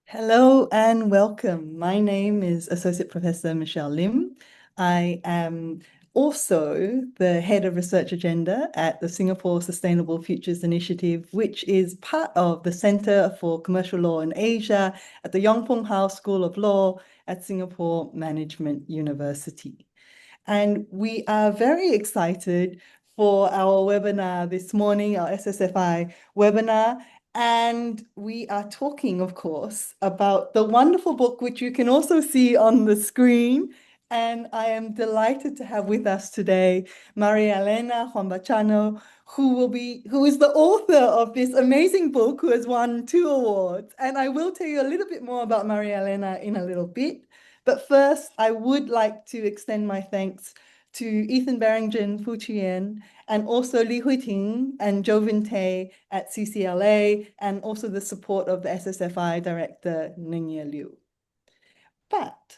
Hello and welcome. My name is Associate Professor Michelle Lim. I am also the head of research agenda at the Singapore Sustainable Futures Initiative, which is part of the Centre for Commercial Law in Asia at the Yong Pung Hau School of Law at Singapore Management University. And we are very excited for our webinar this morning, our SSFI webinar. And we are talking, of course, about the wonderful book, which you can also see on the screen. And I am delighted to have with us today Maria Elena Juan, who is the author of this amazing book, who has won 2 awards. And I will tell you a little bit more about Maria Elena in a little bit. But first, I would like to extend my thanks to Ethan Barrington, Fu Chien, and also Li Huiting and Jovin Tay at CCLA, and also the support of the SSFI director, Ningye Liu. But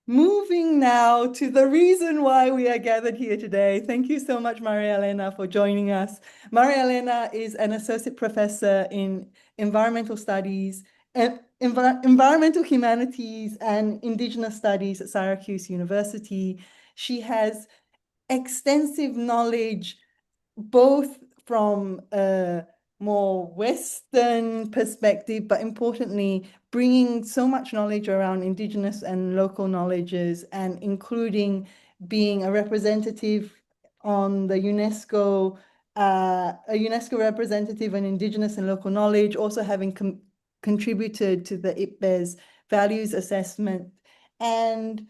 moving now to the reason why we are gathered here today. Thank you so much, Maria Elena, for joining us. Maria Elena is an associate professor in environmental studies, environmental humanities and Indigenous studies at Syracuse University. She has extensive knowledge both from a more Western perspective, but importantly, bringing so much knowledge around Indigenous and local knowledges, and including being a representative on the UNESCO, a UNESCO representative on Indigenous and local knowledge, also having contributed to the IPBES values assessment. And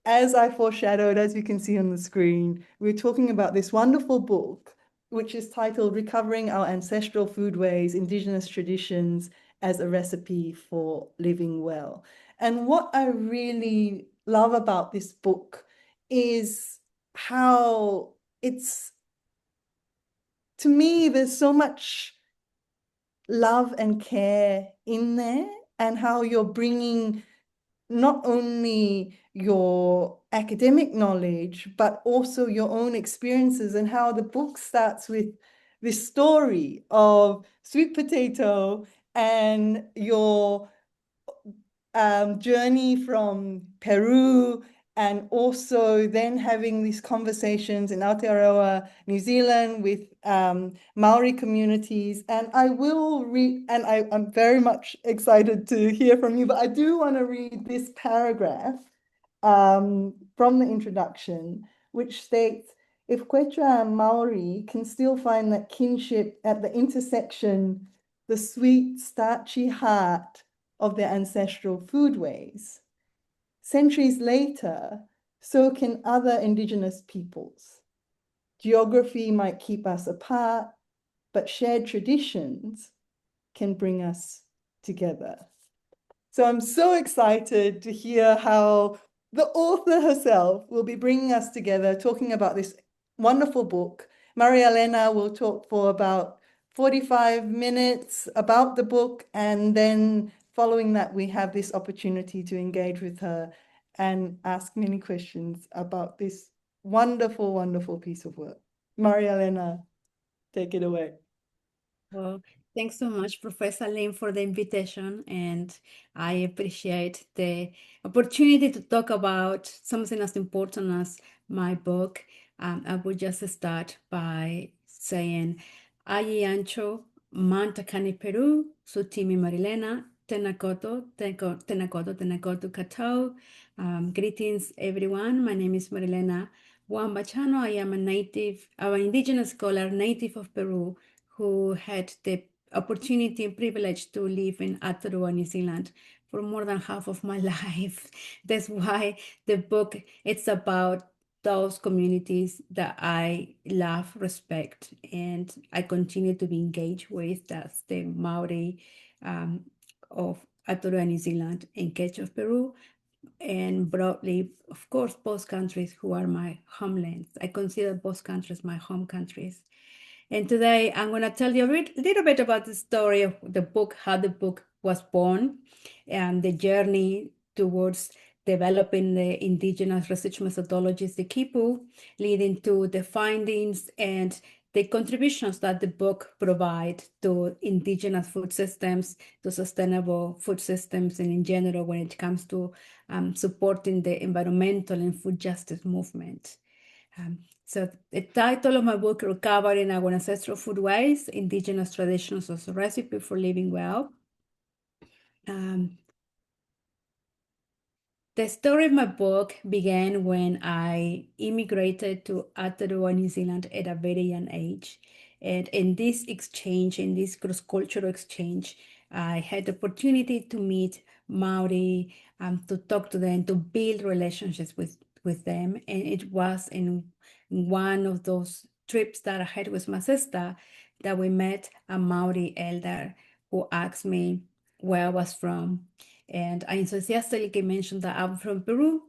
as I foreshadowed, as you can see on the screen, we're talking about this wonderful book, which is titled Recovering Our Ancestral Foodways, Indigenous Traditions as a Recipe for Living Well. And what I really love about this book is how to me, there's so much love and care in there, and how you're bringing not only your academic knowledge, but also your own experiences, and how the book starts with this story of sweet potato and your journey from Peru, and also then having these conversations in Aotearoa, New Zealand, with Maori communities. And I will read, and I'm very much excited to hear from you, but I do want to read this paragraph from the introduction, which states, if Quechua and Maori can still find that kinship at the intersection, the sweet, starchy heart of their ancestral foodways, centuries later, so can other Indigenous peoples. Geography might keep us apart, but shared traditions can bring us together. So I'm so excited to hear how the author herself will be bringing us together, talking about this wonderful book. Maria Elena will talk for about 45 minutes about the book, and then following that, we have this opportunity to engage with her and ask many questions about this wonderful, wonderful piece of work. Maria Elena, take it away. Well, thanks so much, Professor Lim, for the invitation, and I appreciate the opportunity to talk about something as important as my book. I would just start by saying, Ayi Ancho, Mantakani Peru, Sutimi Marilena, Tenakoto, Tenakoto, Tenakoto Katau. Greetings, everyone. My name is Marilena Wambachano. I am an indigenous scholar, native of Peru, who had the opportunity and privilege to live in Aotearoa, New Zealand for more than half of my life. That's why the book, it's about those communities that I love, respect, and I continue to be engaged with. That's the Maori of Aotearoa, New Zealand, and Quechua of Peru, and broadly, of course, both countries who are my homelands. I consider both countries my home countries. And today I'm going to tell you a little bit about the story of the book, how the book was born, and the journey towards developing the indigenous research methodologies, the KIPU, leading to the findings and the contributions that the book provides to indigenous food systems, to sustainable food systems, and in general when it comes to supporting the environmental and food justice movement. So the title of my book, Recovering Our Ancestral Foodways, Indigenous Traditions as a Recipe for Living Well. The story of my book began when I immigrated to Aotearoa, New Zealand at a very young age. And in this exchange, in this cross-cultural exchange, I had the opportunity to meet Maori, to talk to them, to build relationships with them. And it was in one of those trips that I had with my sister that we met a Maori elder who asked me where I was from. And I enthusiastically mentioned that I'm from Peru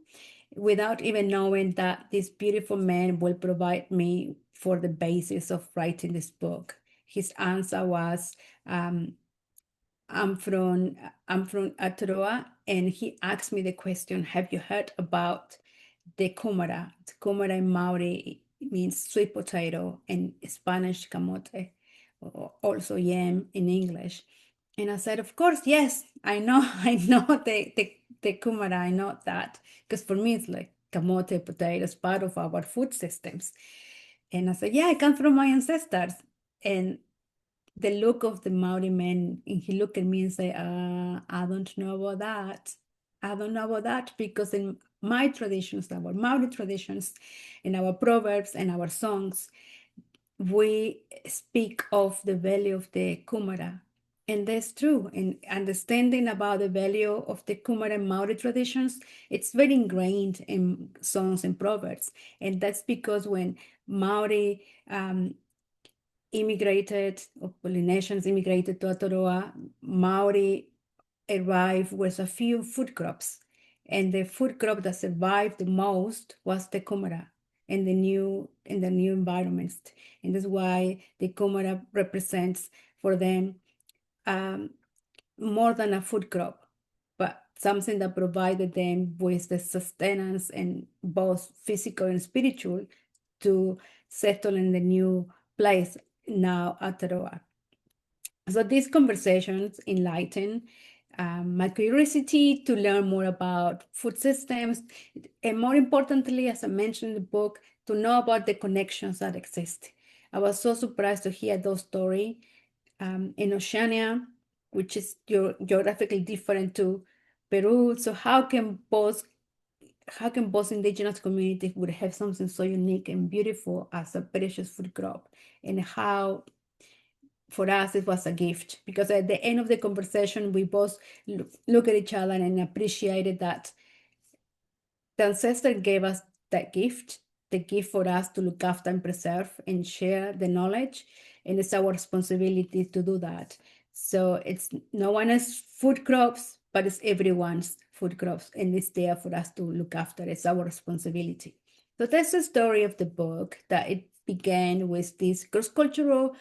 without even knowing that this beautiful man will provide me for the basis of writing this book. His answer was, I'm from Aotearoa, and he asked me the question, have you heard about the kumara? The kumara in Maori means sweet potato, and Spanish camote, or also yam in English. And I said, of course, yes, I know, I know the kumara, I know that. Because for me, it's like camote, potatoes, part of our food systems. And I said, yeah, I come from my ancestors. And the look of the Maori man, and he looked at me and said, I don't know about that. I don't know about that, because in my traditions, our Maori traditions, in our proverbs and our songs, we speak of the value of the kumara. And that's true. And understanding about the value of the kumara and Maori traditions, it's very ingrained in songs and proverbs. And that's because when Maori immigrated, or Polynesians immigrated to Aotearoa, Maori arrived with a few food crops. And the food crop that survived the most was the kumara in the new environments. And that's why the kumara represents for them more than a food crop, but something that provided them with the sustenance and both physical and spiritual to settle in the new place now Aotearoa. So these conversations enlighten my curiosity to learn more about food systems, and more importantly, as I mentioned in the book, to know about the connections that exist. I was so surprised to hear those stories in Oceania, which is geographically different to Peru. So how can both indigenous communities would have something so unique and beautiful as a precious food crop, and how for us it was a gift, because at the end of the conversation we both look at each other and appreciated that the ancestor gave us that gift, the gift for us to look after and preserve and share the knowledge, and it's our responsibility to do that. So it's no one's food crops, but it's everyone's food crops, and it's there for us to look after. It's our responsibility. So that's the story of the book, that it began with this cross-cultural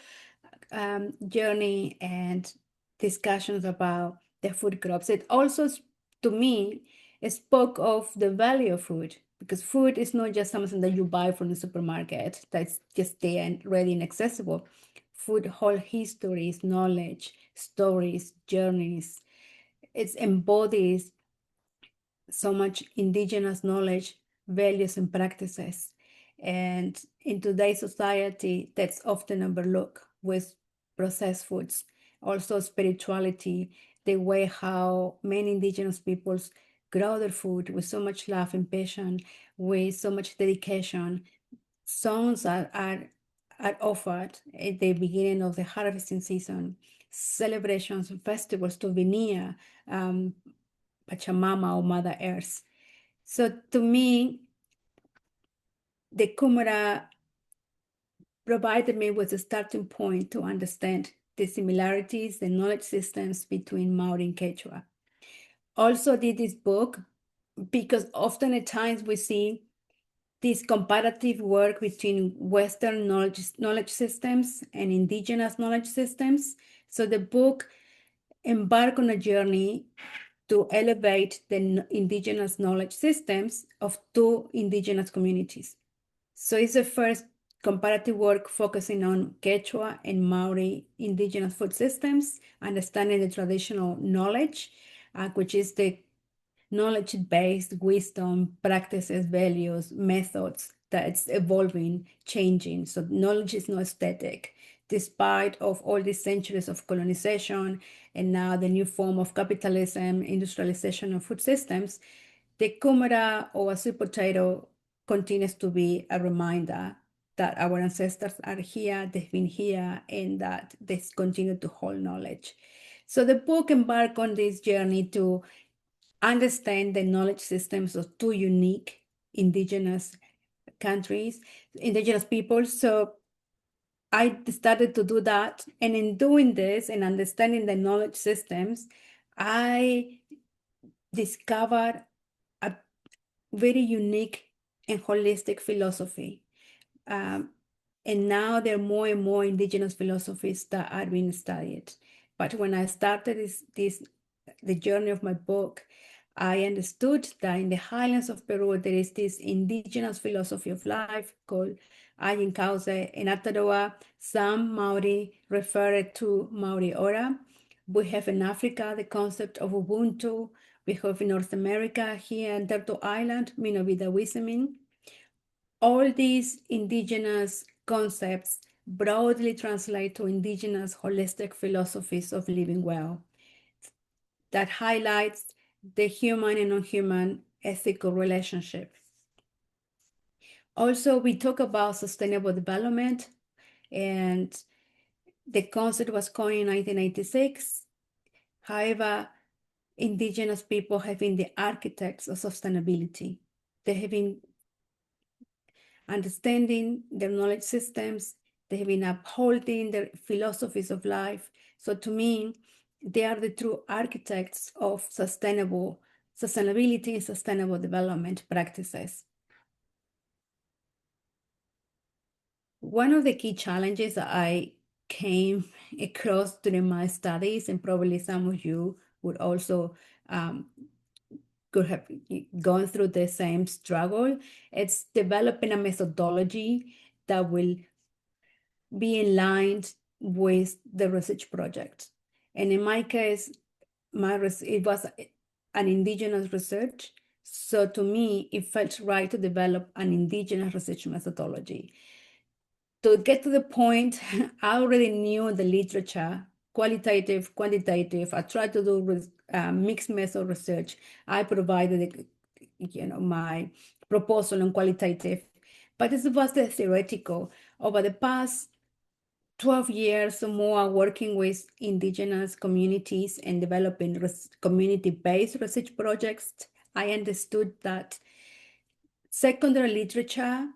journey and discussions about the food crops. It also, to me, spoke of the value of food, because food is not just something that you buy from the supermarket that's just there and ready and accessible. Food holds histories, knowledge, stories, journeys. It embodies so much indigenous knowledge, values, and practices. And in today's society, that's often overlooked with processed foods. Also, spirituality, the way how many indigenous peoples grow their food with so much love and passion, with so much dedication. Songs are offered at the beginning of the harvesting season, celebrations and festivals to Vinia, Pachamama, or Mother Earth. So to me, the Kumara provided me with a starting point to understand the similarities, the knowledge systems between Maori and Quechua. Also did this book because often at times we see this comparative work between Western knowledge systems and indigenous knowledge systems. So the book embarked on a journey to elevate the indigenous knowledge systems of two indigenous communities. So it's the first comparative work focusing on Quechua and Maori indigenous food systems, understanding the traditional knowledge, which is the knowledge-based wisdom, practices, values, methods that's evolving, changing. So knowledge is not static. Despite of all these centuries of colonization and now the new form of capitalism, industrialization of food systems, the kumara or a sweet potato continues to be a reminder that our ancestors are here, they've been here, and that they continue to hold knowledge. So the book embarked on this journey to understand the knowledge systems of two unique indigenous countries, indigenous peoples. So I started to do that. And in doing this and understanding the knowledge systems, I discovered a very unique and holistic philosophy. And now there are more and more indigenous philosophies that are being studied. But when I started the journey of my book, I understood that in the highlands of Peru, there is this indigenous philosophy of life called Ayin Cauce and Ataroa. Some Maori refer it to Maori Ora. We have in Africa the concept of Ubuntu. We have in North America, here in Turtle Island, Minovida Wisemin. All these indigenous concepts broadly translate to indigenous holistic philosophies of living well that highlights the human and non-human ethical relationship. Also, we talk about sustainable development, and the concept was coined in 1986. However, indigenous people have been the architects of sustainability. They have been understanding their knowledge systems. They have been upholding their philosophies of life. So to me, they are the true architects of sustainability and sustainable development practices. One of the key challenges that I came across during my studies, and probably some of you would also could have gone through the same struggle, it's developing a methodology that will be aligned with the research project. And in my case, it was an indigenous research. So to me, it felt right to develop an indigenous research methodology. To get to the point, I already knew the literature, qualitative, quantitative. I tried to do mixed method research. I provided, my proposal on qualitative, but this was the theoretical. Over the past 12 years or more working with indigenous communities and developing community-based research projects, I understood that secondary literature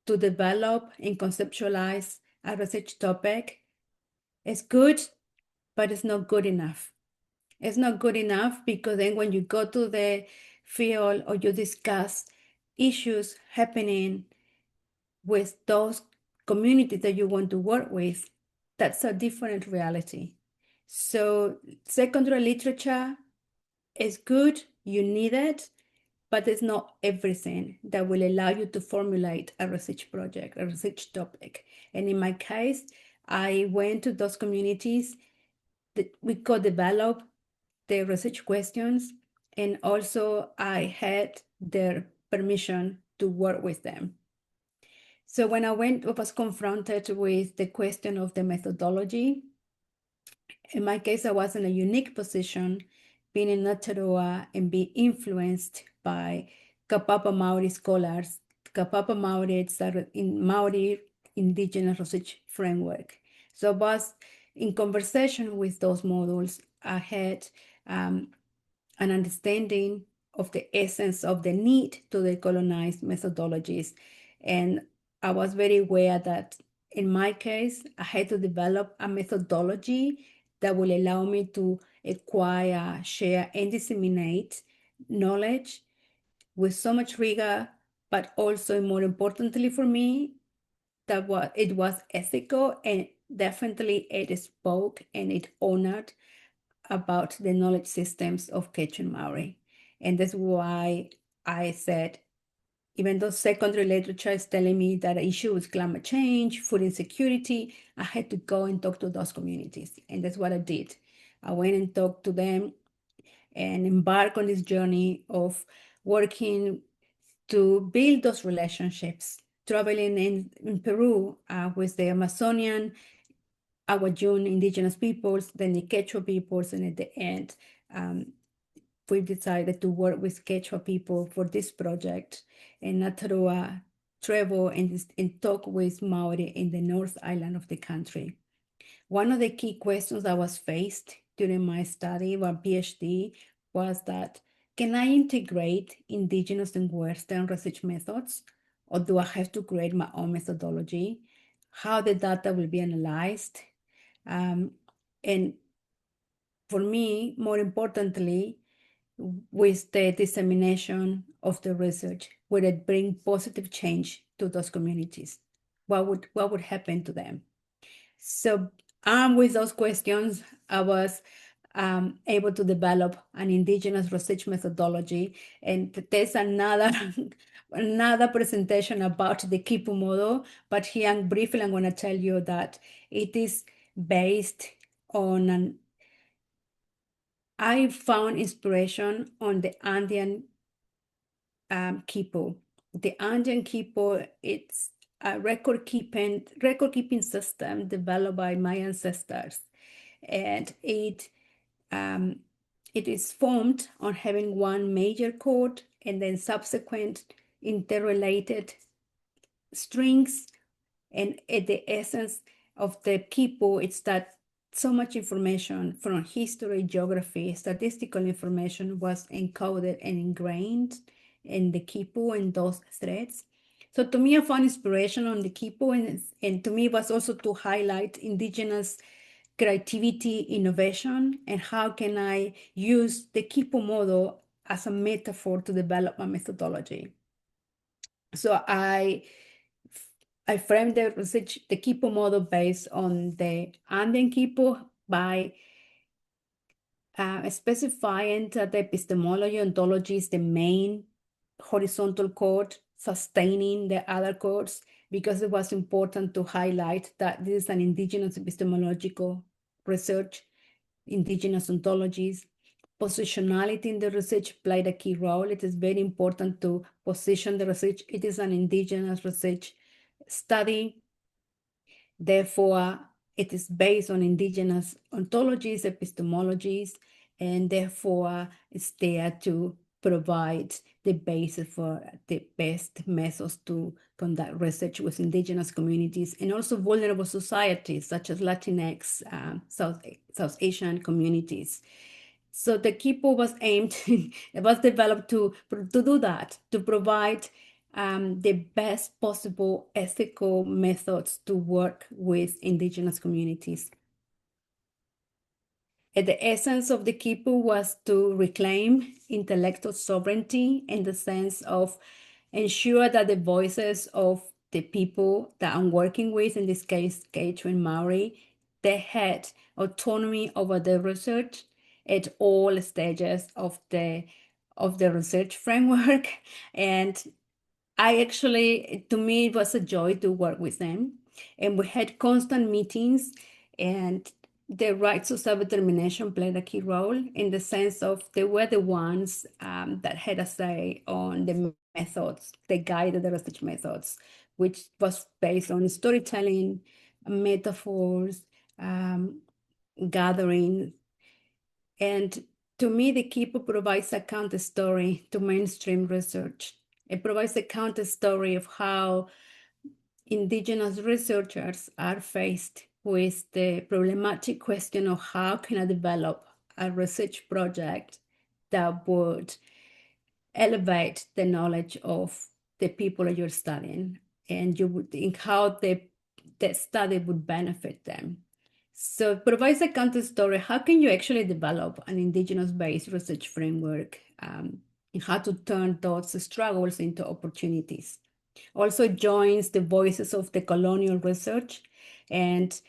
to develop and conceptualize a research topic is good, but it's not good enough. It's not good enough because then when you go to the field or you discuss issues happening with those communities that you want to work with, that's a different reality. So secondary literature is good, you need it, but it's not everything that will allow you to formulate a research project, a research topic. And in my case, I went to those communities that we co-develop the research questions, and also I had their permission to work with them. So when I was confronted with the question of the methodology, in my case, I was in a unique position, being in Aotearoa and being influenced by Kapapa Maori scholars. Kapapa Maori is in Maori Indigenous Research Framework. So I was in conversation with those modules. I had an understanding of the essence of the need to decolonize methodologies. And I was very aware that in my case, I had to develop a methodology that will allow me to acquire, share, and disseminate knowledge with so much rigor, but also, more importantly for me, that it was ethical, and definitely it spoke and it honored about the knowledge systems of Quechua and Maori. And that's why I said, even though secondary literature is telling me that the issue is climate change, food insecurity, I had to go and talk to those communities. And that's what I did. I went and talked to them and embarked on this journey of working to build those relationships, traveling in Peru with the Amazonian, Aguayun indigenous peoples, then the Quechua peoples, and at the end, we decided to work with Quechua people for this project, and Atarua travel and talk with Maori in the North Island of the country. One of the key questions I was faced during my study or PhD was that, can I integrate Indigenous and Western research methods, or do I have to create my own methodology? How the data will be analyzed? And for me, more importantly, with the dissemination of the research, would it bring positive change to those communities? What would happen to them? So armed with those questions, I was able to develop an Indigenous research methodology. And there's another another presentation about the Kipu model, but here briefly I'm going to tell you that it is based on I found inspiration on the Andean Kipu. The Andean Kipu, it's a record keeping system developed by my ancestors, and it is formed on having one major chord and then subsequent interrelated strings. And at the essence of the Kipu, it's that so much information from history, geography, statistical information was encoded and ingrained in the Kipu and those threads. So to me, I found inspiration on the Kipu, and to me it was also to highlight Indigenous creativity, innovation, and how can I use the Kipu model as a metaphor to develop my methodology. So I framed the research, the Kipu model based on the Andean Kipu by specifying that the epistemology ontology is the main horizontal chord, sustaining the other chords, because it was important to highlight that this is an Indigenous epistemological research, Indigenous ontologies. Positionality in the research played a key role. It is very important to position the research. It is an Indigenous research study. Therefore, it is based on Indigenous ontologies, epistemologies, and therefore it's there to provide the basis for the best methods to conduct research with Indigenous communities and also vulnerable societies such as Latinx, South Asian communities. So the Kipu was aimed, it was developed to do that, to provide the best possible ethical methods to work with Indigenous communities. And the essence of the Kipu was to reclaim intellectual sovereignty in the sense of ensure that the voices of the people that I'm working with, in this case, Quechua and Maori, they had autonomy over the research at all stages of the research framework. And to me, it was a joy to work with them. And we had constant meetings, and the rights of self-determination played a key role in the sense of they were the ones that had a say on the methods, they guided the research methods, which was based on storytelling, metaphors, gathering. And to me, the Kipu provides a counter story to mainstream research. It provides a counter story of how Indigenous researchers are faced with the problematic question of how can I develop a research project that would elevate the knowledge of the people that you're studying, and you would think how the study would benefit them. So it provides a counter story. How can you actually develop an Indigenous-based research framework and how to turn those struggles into opportunities? Also joins the voices of the colonial research and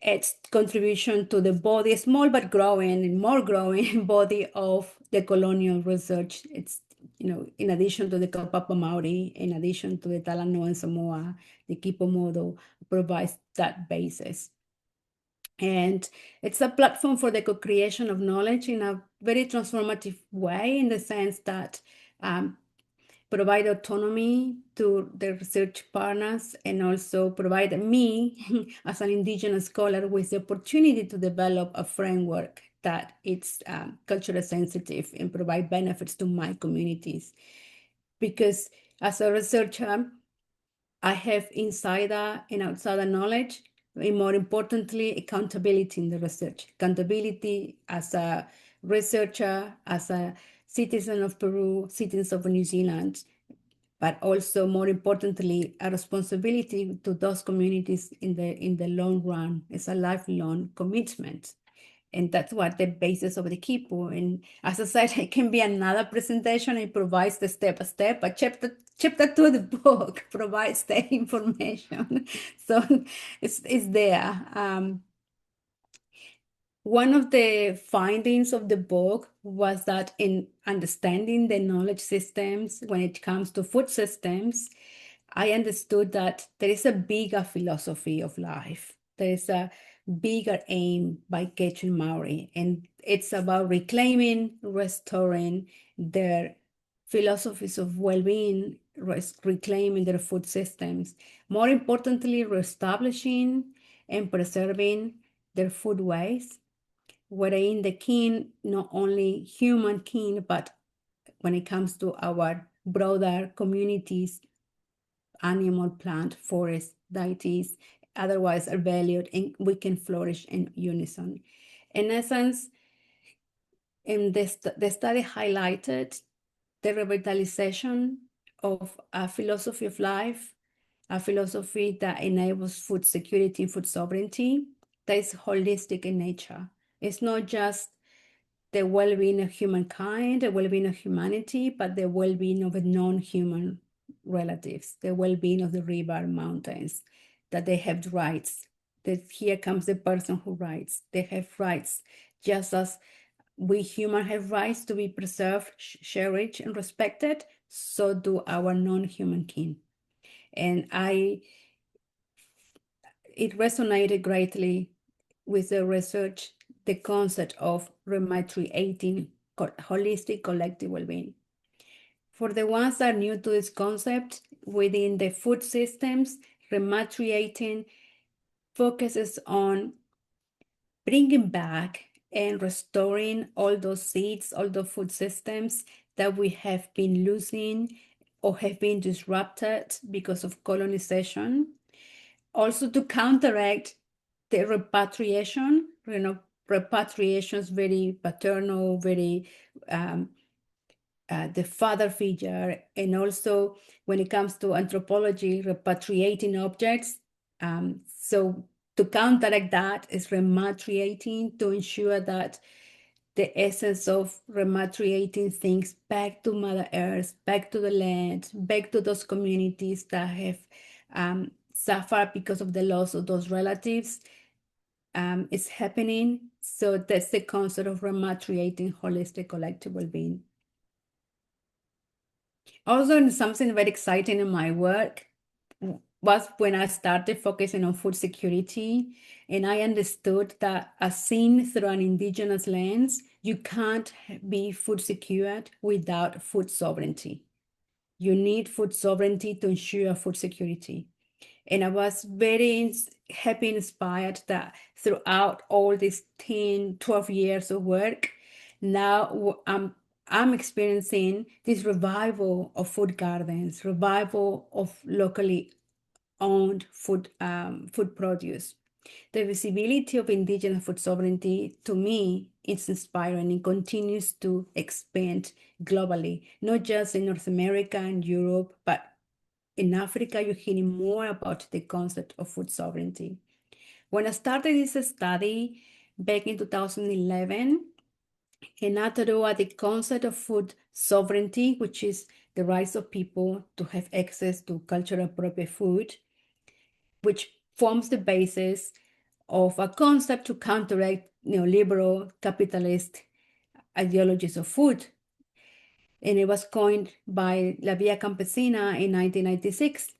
its contribution to the body, small but growing and more growing body of the colonial research. It's in addition to the Kaupapa Maori, in addition to the Talanoa and Samoa, the Kipo model provides that basis. And it's a platform for the co-creation of knowledge in a very transformative way, in the sense that provide autonomy to the research partners, and also provide me as an Indigenous scholar with the opportunity to develop a framework that it's culturally sensitive and provide benefits to my communities. Because as a researcher, I have insider and outsider knowledge, and more importantly, accountability in the research. Accountability as a researcher, as a citizen of Peru, citizen of New Zealand, but also more importantly, a responsibility to those communities in the long run. It's a lifelong commitment. And that's what the basis of the Kipu. And as I said, it can be another presentation. It provides the step-by-step, but chapter 2 of the book provides the information. So it's there. One of the findings of the book was that in understanding the knowledge systems, when it comes to food systems, I understood that there is a bigger philosophy of life. There is a bigger aim by Quechua Maori, and it's about reclaiming, restoring their philosophies of well-being, reclaiming their food systems. More importantly, reestablishing and preserving their foodways, wherein the kin, not only human kin, but when it comes to our broader communities, animal, plant, forest, deities, otherwise are valued, and we can flourish in unison. In essence, in this, the study highlighted the revitalization of a philosophy of life, a philosophy that enables food security and food sovereignty, that is holistic in nature. It's not just the well-being of humankind, the well-being of humanity, but the well-being of the non-human relatives, the well-being of the river, mountains, that they have rights. That here comes the person who writes. They have rights, just as we humans have rights to be preserved, cherished, and respected, so do our non-human kin. And it resonated greatly with the research, the concept of rematriating holistic collective well-being. For the ones that are new to this concept, within the food systems, rematriating focuses on bringing back and restoring all those seeds, all the food systems that we have been losing or have been disrupted because of colonization. Also to counteract the repatriation, repatriation is very paternal, very the father figure, and also when it comes to anthropology, repatriating objects. So to counteract that is rematriating, to ensure that the essence of rematriating things back to Mother Earth, back to the land, back to those communities that have suffered because of the loss of those relatives, is happening. So that's the concept of rematriating holistic collective well-being. Also, something very exciting in my work was when I started focusing on food security, and I understood that as seen through an Indigenous lens, you can't be food secured without food sovereignty. You need food sovereignty to ensure food security. And I was very happy and inspired that throughout all these 10, 12 years of work, now I'm experiencing this revival of food gardens, revival of locally owned food produce. The visibility of Indigenous food sovereignty, to me, is inspiring and continues to expand globally, not just in North America and Europe, but in Africa, you're hearing more about the concept of food sovereignty. When I started this study back in 2011, and I thought about the concept of food sovereignty, which is the rights of people to have access to cultural appropriate food, which forms the basis of a concept to counteract neoliberal capitalist ideologies of food. and it was coined by La Via Campesina in 1996.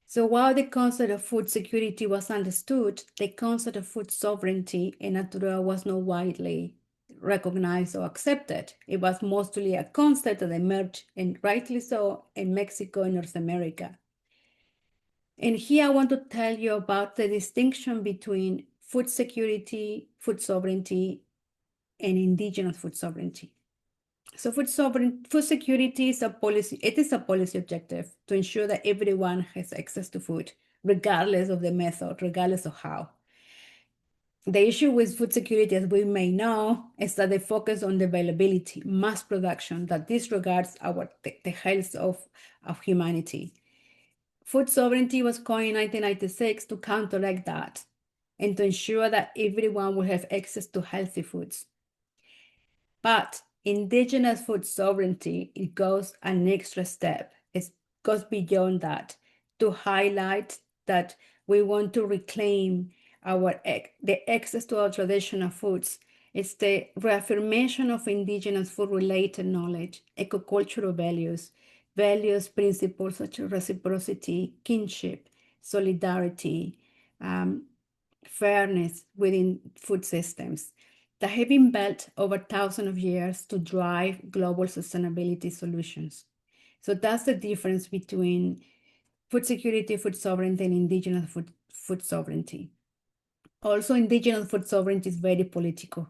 So while the concept of food security was understood, the concept of food sovereignty in Natural was not widely recognized or accepted. It was mostly a concept that emerged, and rightly so, in Mexico and North America. And here I want to tell you about the distinction between food security, food sovereignty, and indigenous food sovereignty. So food security is a policy. It is a policy objective to ensure that everyone has access to food, regardless of the method, regardless of how. The issue with food security, as we may know, is that they focus on the availability, mass production that disregards the health of humanity. Food sovereignty was coined in 1996 to counteract that and to ensure that everyone will have access to healthy foods. But indigenous food sovereignty, it goes an extra step. It goes beyond that to highlight that we want to reclaim the access to our traditional foods. It's the reaffirmation of indigenous food-related knowledge, ecocultural values, principles such as reciprocity, kinship, solidarity, fairness within food systems that have been built over thousands of years to drive global sustainability solutions. So that's the difference between food security, food sovereignty, and indigenous food sovereignty. Also, indigenous food sovereignty is very political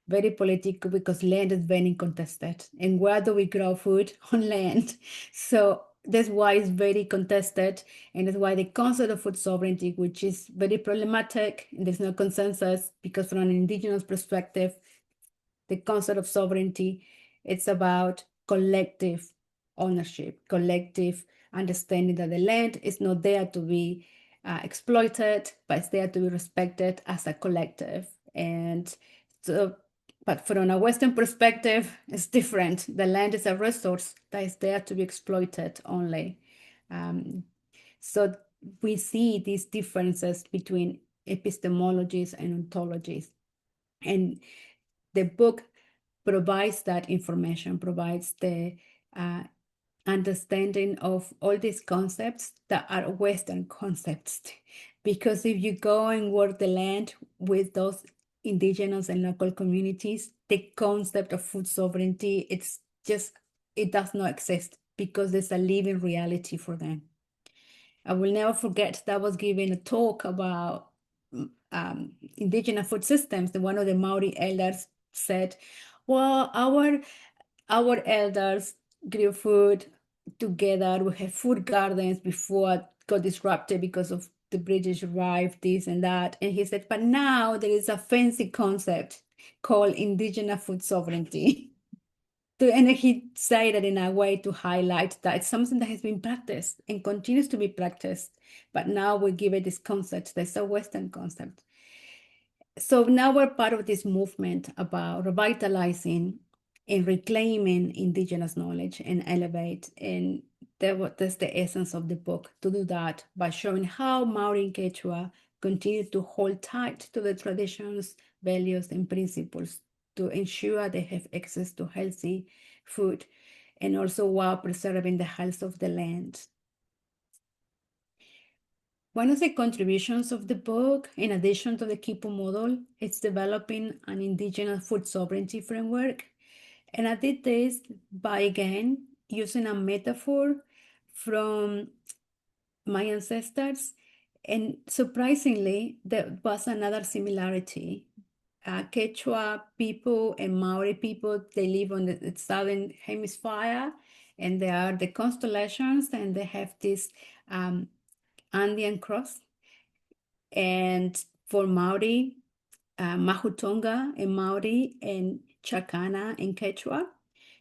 because land is very contested. And where do we grow food? On land. So that's why it's very contested. And that's why the concept of food sovereignty, which is very problematic, and there's no consensus, because from an indigenous perspective, the concept of sovereignty, it's about collective ownership, collective understanding that the land is not there to be exploited, but it's there to be respected as a collective. And so, but from a Western perspective, it's different. The land is a resource that is there to be exploited only. So we see these differences between epistemologies and ontologies. And the book provides that information, provides the understanding of all these concepts that are Western concepts. Because if you go and work the land with those indigenous and local communities, the concept of food sovereignty, it does not exist because there's a living reality for them. I will never forget that I was giving a talk about indigenous food systems, and one of the Maori elders said, well, our elders grew food together. We had food gardens before it got disrupted because of the British arrived, this and that. And he said, but now there is a fancy concept called indigenous food sovereignty. And he said that in a way to highlight that it's something that has been practiced and continues to be practiced. But now we give it this concept that's a Western concept. So now we're part of this movement about revitalizing and reclaiming indigenous knowledge and elevate. And that's the essence of the book, to do that by showing how Maori and Quechua continue to hold tight to the traditions, values, and principles to ensure they have access to healthy food, and also while preserving the health of the land. One of the contributions of the book, in addition to the Kipu model, is developing an indigenous food sovereignty framework. And I did this by, again, using a metaphor from my ancestors. And surprisingly, there was another similarity. Quechua people and Maori people, they live on the southern hemisphere, and they are the constellations, and they have this Andean cross. And for Maori, Mahutonga in Maori, and Chacana in Quechua.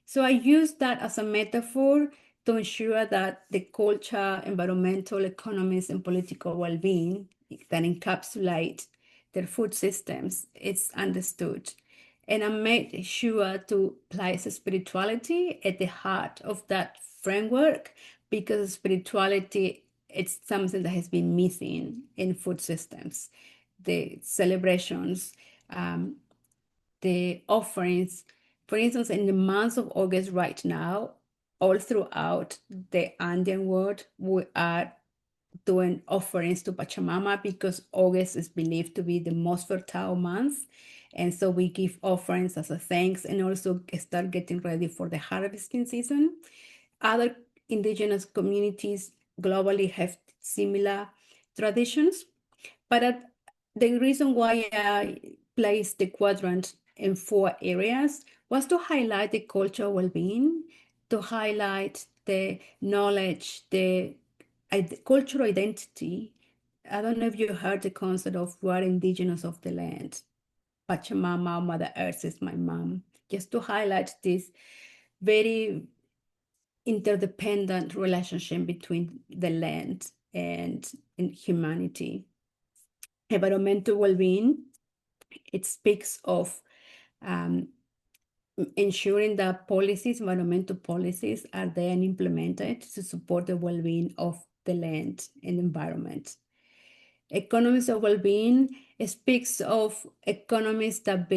So I use that as a metaphor to ensure that the culture, environmental, economics, and political well-being that encapsulate their food systems is understood. And I made sure to place spirituality at the heart of that framework, because spirituality, it's something that has been missing in food systems. The celebrations, the offerings For instance, in the month of August right now, all throughout the Andean world, we are doing offerings to Pachamama because August is believed to be the most fertile month. And so we give offerings as a thanks and also start getting ready for the harvesting season. Other indigenous communities globally have similar traditions, but the reason why I placed the quadrant in 4 areas was to highlight the cultural well-being, to highlight the knowledge, the cultural identity. I don't know if you heard the concept of we're indigenous of the land. Pachamama, Mother Earth is my mom. Just to highlight this very interdependent relationship between the land and humanity. Environmental well-being, it speaks of ensuring that environmental policies are there and implemented to support the well-being of the land and environment. Economies of well-being speaks of economies that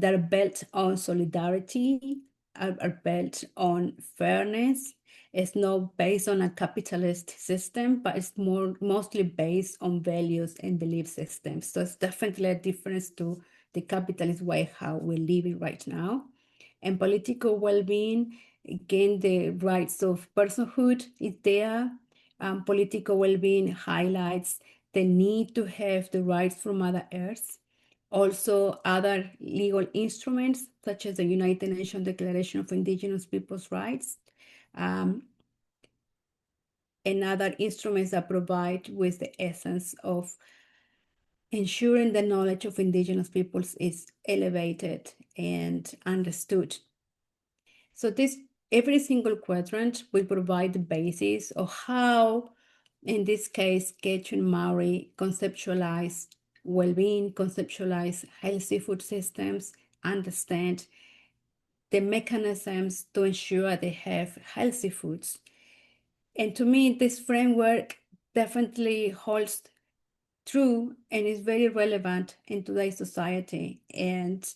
are built on solidarity, are built on fairness. It's not based on a capitalist system, but it's mostly based on values and belief systems. So it's definitely a difference to the capitalist way how we're living right now. And political well-being, again, the rights of personhood is there. Political well-being highlights the need to have the rights from Mother Earth. Also, other legal instruments, such as the United Nations Declaration of Indigenous Peoples' Rights, and other instruments that provide with the essence of ensuring the knowledge of Indigenous peoples is elevated and understood. So every single quadrant will provide the basis of how, in this case, Quechua and Maori conceptualize well-being, conceptualize healthy food systems, understand the mechanisms to ensure they have healthy foods. And to me, this framework definitely holds true and is very relevant in today's society. And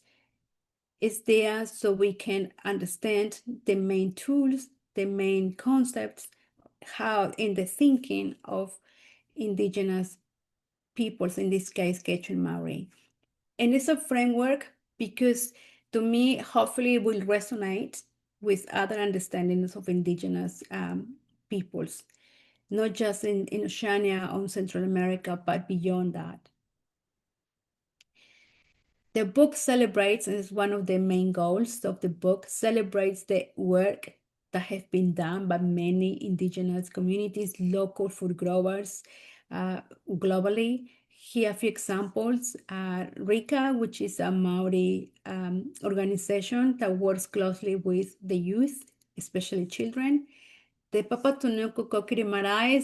it's there so we can understand the main tools, the main concepts, how in the thinking of indigenous peoples, in this case, Quechua and Maori. And it's a framework because to me, hopefully it will resonate with other understandings of indigenous peoples, not just in Oceania or Central America, but beyond that. The book celebrates, and is one of the main goals of the book, celebrates the work that has been done by many indigenous communities, local food growers globally. Here are a few examples. RICA, which is a Maori organization that works closely with the youth, especially children. The Papatunuku Kokiri Marae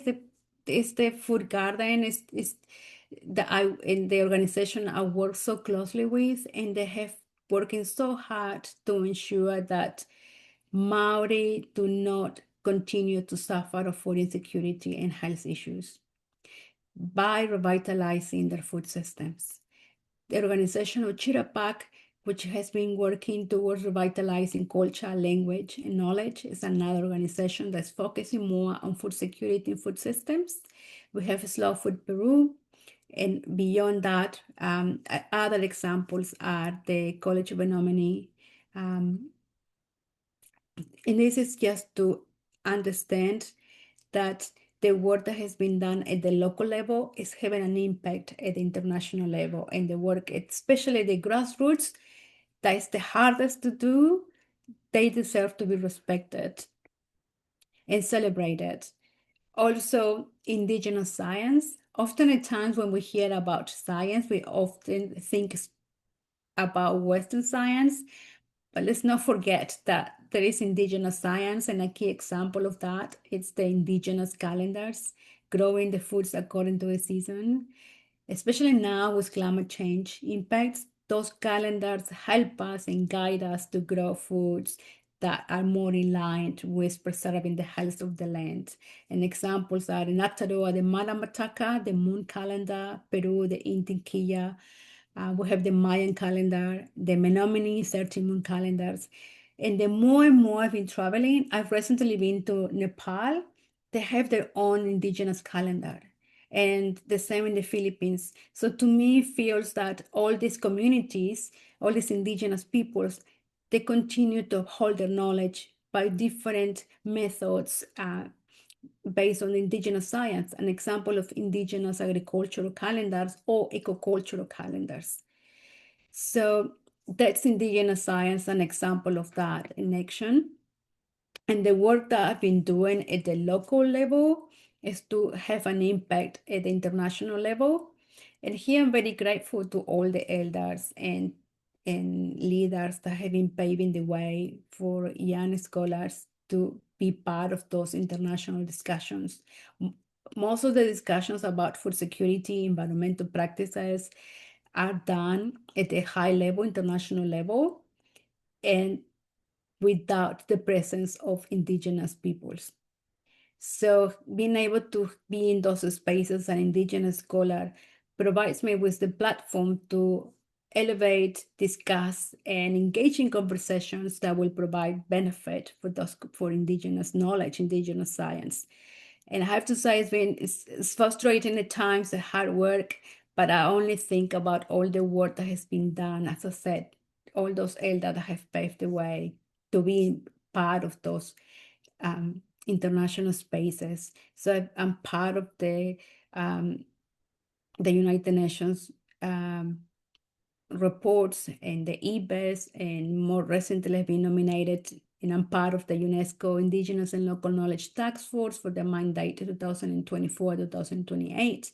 is the food garden, is in the organization I work so closely with, and they have working so hard to ensure that Maori do not continue to suffer of food insecurity and health issues by revitalizing their food systems. The organization of Chirapak, which has been working towards revitalizing culture, language, and knowledge, is another organization that's focusing more on food security and food systems. We have Slow Food Peru, and beyond that, other examples are the College of Menominee. And this is just to understand that the work that has been done at the local level is having an impact at the international level, and the work, especially the grassroots, that is the hardest to do. They deserve to be respected and celebrated. Also, indigenous science. Often at times when we hear about science, we often think about Western science, but let's not forget that there is indigenous science, and a key example of that is the indigenous calendars, growing the foods according to the season. Especially now with climate change impacts, those calendars help us and guide us to grow foods that are more in line with preserving the health of the land. And examples are in Atarua, the Maramataka, the moon calendar, Peru, the Intinquilla, We have the Mayan calendar, the Menominee 13-moon calendars. And the more and more I've been traveling, I've recently been to Nepal. They have their own indigenous calendar, and the same in the Philippines. So to me, it feels that all these communities, all these indigenous peoples, they continue to hold their knowledge by different methods based on indigenous science, an example of indigenous agricultural calendars or ecocultural calendars. So that's indigenous science, an example of that in action. And the work that I've been doing at the local level is to have an impact at the international level. And here I'm very grateful to all the elders and leaders that have been paving the way for young scholars to be part of those international discussions. Most of the discussions about food security, environmental practices are done at a high level, international level, and without the presence of indigenous peoples. So being able to be in those spaces as an indigenous scholar provides me with the platform to elevate, discuss, and engage in conversations that will provide benefit for indigenous knowledge, indigenous science. And I have to say, it's frustrating at times, the hard work, but I only think about all the work that has been done, as I said, all those elders that have paved the way to be part of those international spaces. So I'm part of the United Nations reports and the EBES, and more recently I've been nominated, and I'm part of the UNESCO Indigenous and Local Knowledge Task Force for the mandate 2024-2028.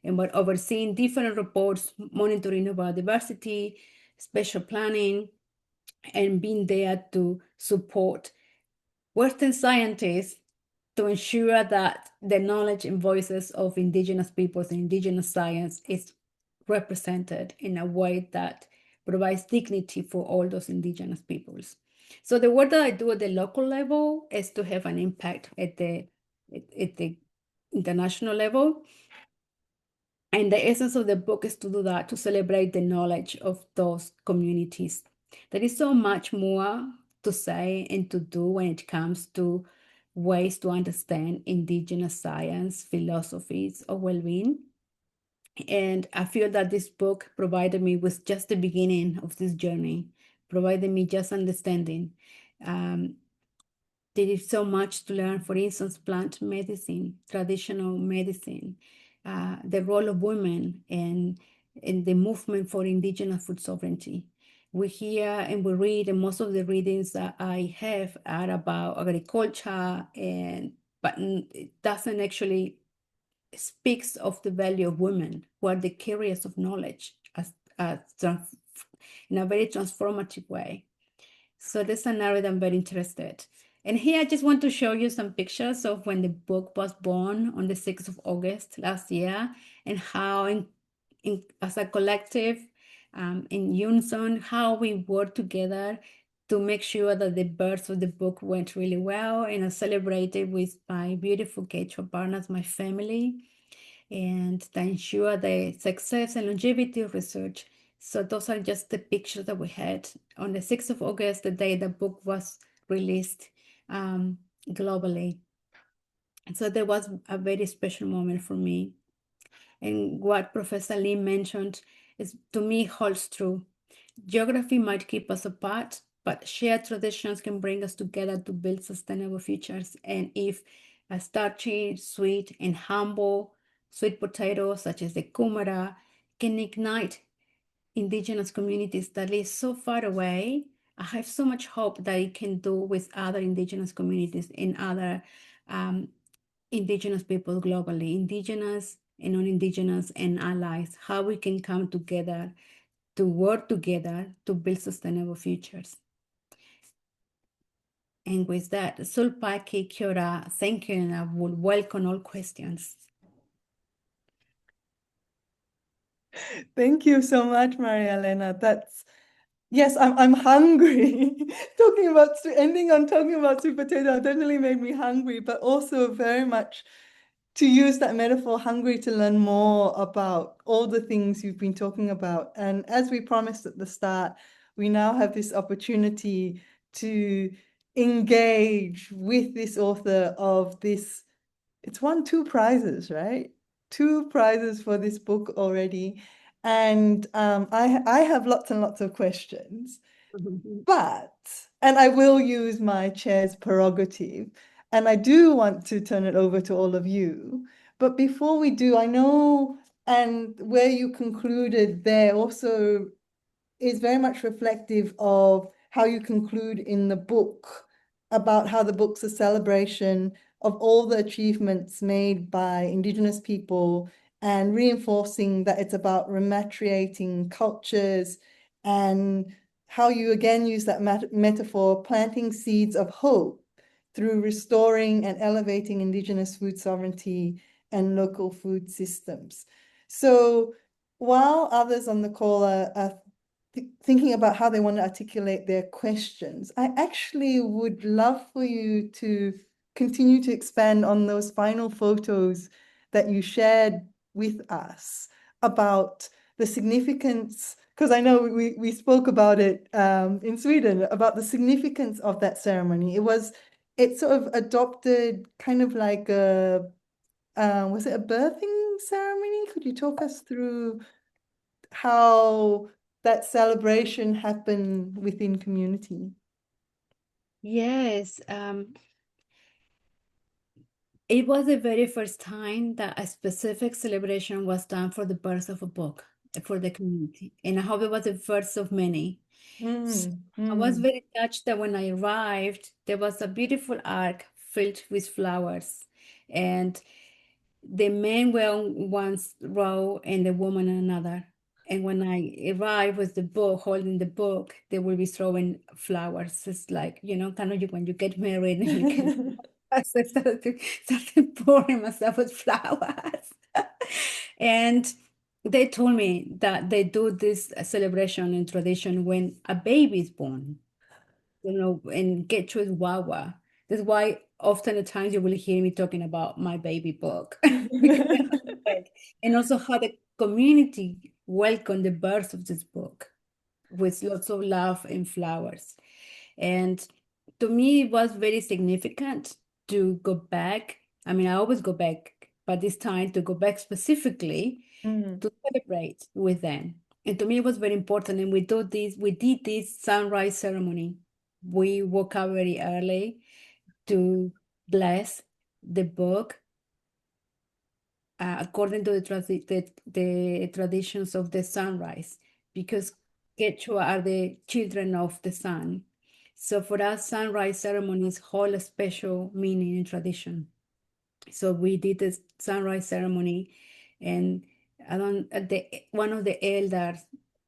And we're overseeing different reports, monitoring about diversity, spatial planning, and being there to support Western scientists to ensure that the knowledge and voices of indigenous peoples and indigenous science is represented in a way that provides dignity for all those indigenous peoples. So the work that I do at the local level is to have an impact at the international level. And the essence of the book is to do that, to celebrate the knowledge of those communities. There is so much more to say and to do when it comes to ways to understand indigenous science, philosophies of well-being. And I feel that this book provided me with just the beginning of this journey, provided me just understanding. There is so much to learn, for instance, plant medicine, traditional medicine, the role of women in the movement for indigenous food sovereignty. We hear and we read, and most of the readings that I have are about agriculture, but it doesn't actually speaks of the value of women who are the carriers of knowledge in a very transformative way. So that's an area that I'm very interested. And here I just want to show you some pictures of when the book was born on the 6th of August last year, and how as a collective, in unison, how we worked together to make sure that the birth of the book went really well. And I celebrated with my beautiful Quechua partners, my family, and to ensure the success and longevity of research. So those are just the pictures that we had on the 6th of August, the day the book was released globally. And so there was a very special moment for me. And what Professor Lee mentioned is, to me, holds true. Geography might keep us apart, but shared traditions can bring us together to build sustainable futures. And if a starchy, sweet, and humble sweet potato, such as the kumara, can ignite indigenous communities that live so far away, I have so much hope that it can do with other indigenous communities and other indigenous people globally, indigenous and non-indigenous and allies, how we can come together to work together to build sustainable futures. And with that, Sulpaki Kiora, thank you, and I would welcome all questions. Thank you so much, Maria Elena. Yes, I'm hungry. Ending on talking about sweet potato definitely made me hungry, but also very much to use that metaphor, hungry to learn more about all the things you've been talking about. And as we promised at the start, we now have this opportunity to engage with this author of this. It's won 2 prizes, right? 2 prizes for this book already. And I have lots and lots of questions. But, and I will use my chair's prerogative, and I do want to turn it over to all of you. But before we do, I know, and where you concluded there also is very much reflective of how you conclude in the book about how the book's a celebration of all the achievements made by Indigenous people and reinforcing that it's about rematriating cultures and how you again use that metaphor, planting seeds of hope through restoring and elevating Indigenous food sovereignty and local food systems. So while others on the call are thinking about how they want to articulate their questions, I actually would love for you to continue to expand on those final photos that you shared with us about the significance, because I know we spoke about it in Sweden, about the significance of that ceremony. It sort of adopted kind of like was it a birthing ceremony? Could you talk us through how that celebration happened within community? Yes, it was the very first time that a specific celebration was done for the birth of a book for the community. And I hope it was the first of many. So Mm, I was mm. very touched that when I arrived, there was a beautiful ark filled with flowers. And the men were on one row and the woman on another. And when I arrived with the book, holding the book, they will be throwing flowers. It's like, kind of when you get married and you get I started pouring myself with flowers. And they told me that they do this celebration and tradition when a baby is born, and get to Wawa. That's why often at times you will hear me talking about my baby book. Because and also how the community welcomed the birth of this book with lots of love and flowers. And to me, it was very significant to go back. I mean, I always go back, but this time to go back specifically Mm, to celebrate with them. And to me, it was very important. And we did this sunrise ceremony. We woke up very early to bless the book according to the traditions of the sunrise, because Quechua are the children of the sun. So for us, sunrise ceremonies hold a special meaning and tradition. So we did the sunrise ceremony, and I don't, one of the elders,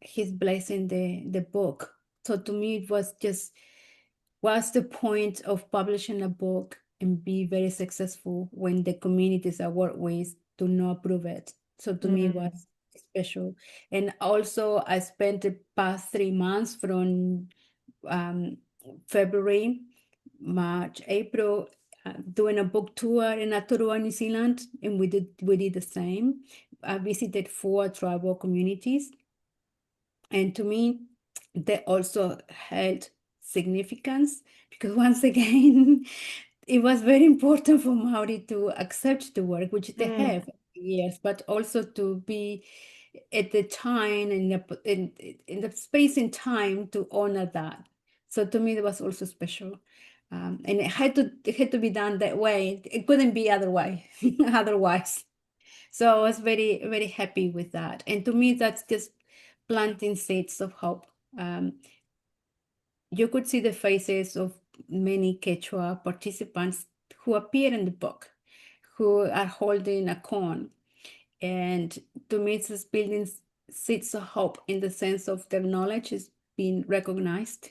he's blessing the book. So to me, it was just what's the point of publishing a book and be very successful when the communities I work with do not approve it? So to me, it mm, was special. And also, I spent the past 3 months from um, February, March, April, doing a book tour in Aotearoa, New Zealand, and we did the same. I visited 4 tribal communities, and to me, they also held significance because once again, it was very important for Maori to accept the work, which they mm, have, yes, but also to be at the time in the space and time to honor that. So to me, it was also special. And it had to be done that way. It couldn't be other way, otherwise. So I was very, very happy with that. And to me, that's just planting seeds of hope. You could see the faces of many Quechua participants who appear in the book, who are holding a cone. And to me, it's just building seeds of hope in the sense of their knowledge is being recognized.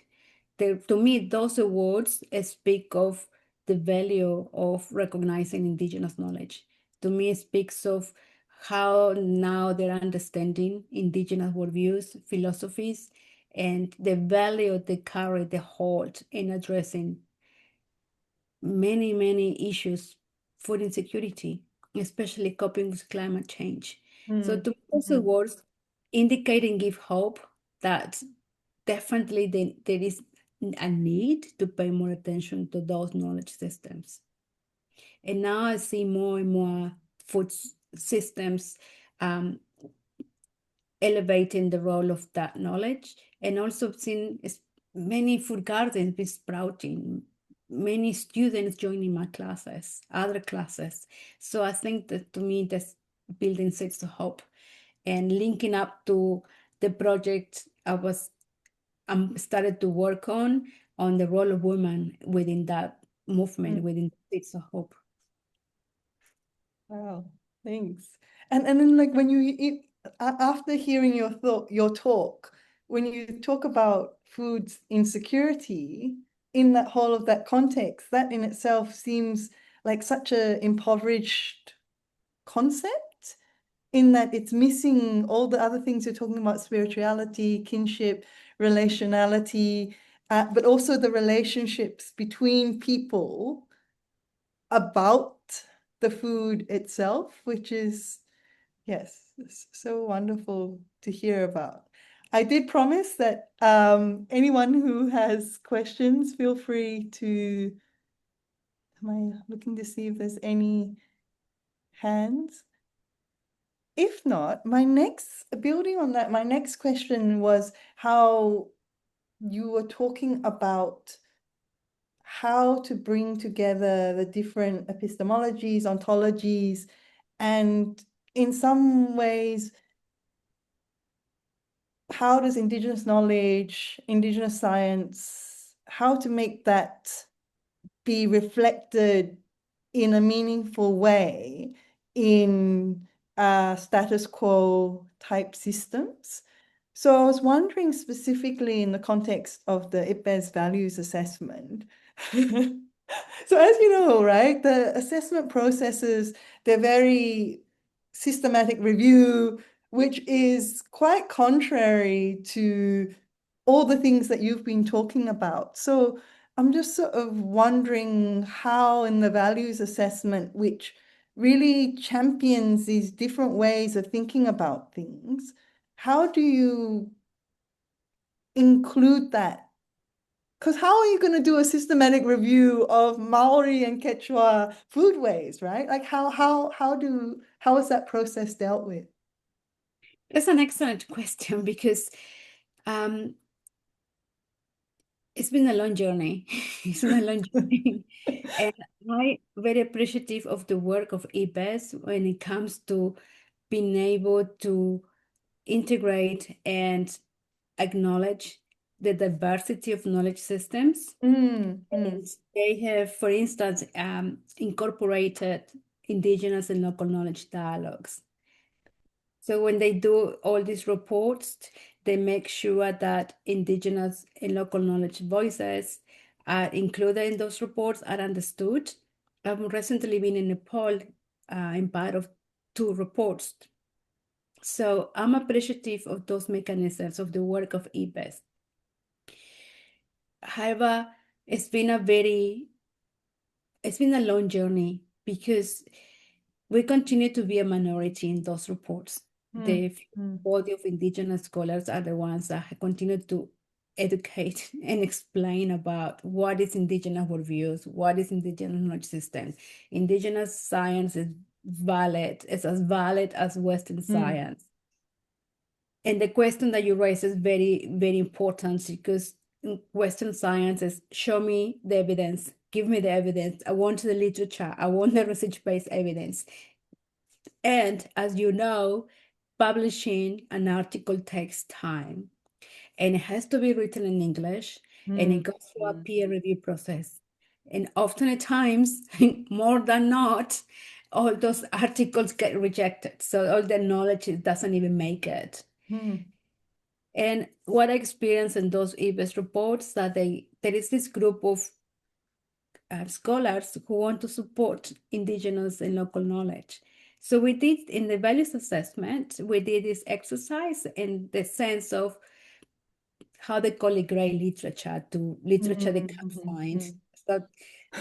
To me, those awards speak of the value of recognizing Indigenous knowledge. To me, it speaks of how now they're understanding Indigenous worldviews, philosophies, and the value they carry, they hold in addressing many, many issues, food insecurity, especially coping with climate change. So Mm, to me, those mhm. words indicate and give hope that definitely there is a need to pay more attention to those knowledge systems. And now I see more and more food systems um, elevating the role of that knowledge, and also seen many food gardens be sprouting, many students joining my classes, other classes. So I think that to me, that's building sense of hope and linking up to the project I was started to work on the role of women within that movement, Mm. within Six of Hope. Wow, thanks. And then like when after hearing your talk, when you talk about food insecurity in that whole of that context, that in itself seems like such a impoverished concept in that it's missing all the other things you're talking about, spirituality, kinship, relationality, but also the relationships between people about the food itself, which is, yes, so wonderful to hear about. I did promise that anyone who has questions, feel free to, am I looking to see if there's any hands? If not, building on that, my next question was how you were talking about how to bring together the different epistemologies, ontologies, and in some ways, how does Indigenous knowledge, Indigenous science, how to make that be reflected in a meaningful way in status quo type systems? So I was wondering specifically in the context of the IPBES values assessment. So as you know, right, the assessment processes, they're very systematic review, which is quite contrary to all the things that you've been talking about. So I'm just sort of wondering how in the values assessment, which really champions these different ways of thinking about things, how do you include that? Because how are you going to do a systematic review of Maori and Quechua foodways, right? Like how is that process dealt with? That's an excellent question because um, it's been a long journey. It's been a long journey. And I'm very appreciative of the work of IBES when it comes to being able to integrate and acknowledge the diversity of knowledge systems. Mm, And mm, they have, for instance, incorporated Indigenous and local knowledge dialogues. So when they do all these reports, they make sure that Indigenous and local knowledge voices are included in those reports, are understood. I've recently been in Nepal in part of two reports. So I'm appreciative of those mechanisms of the work of IBES. However, it's been a long journey because we continue to be a minority in those reports. mm, The mm, body of Indigenous scholars are the ones that continue to educate and explain about what is Indigenous worldviews, what is Indigenous knowledge system. Indigenous science is valid, it's as valid as Western mm, science. And the question that you raise is very, very important because Western science is show me the evidence, give me the evidence. I want the literature, I want the research-based evidence. And as you know, publishing an article takes time and it has to be written in English and it mm, goes through a mm, peer review process. And often at times, more than not, all those articles get rejected. So all the knowledge doesn't even make it. mm, And what I experienced in those EBS reports that there is this group of scholars who want to support Indigenous and local knowledge. So we did in the values assessment, we did this exercise in the sense of how they call it gray literature to literature they mm, can't mm, find. mm, So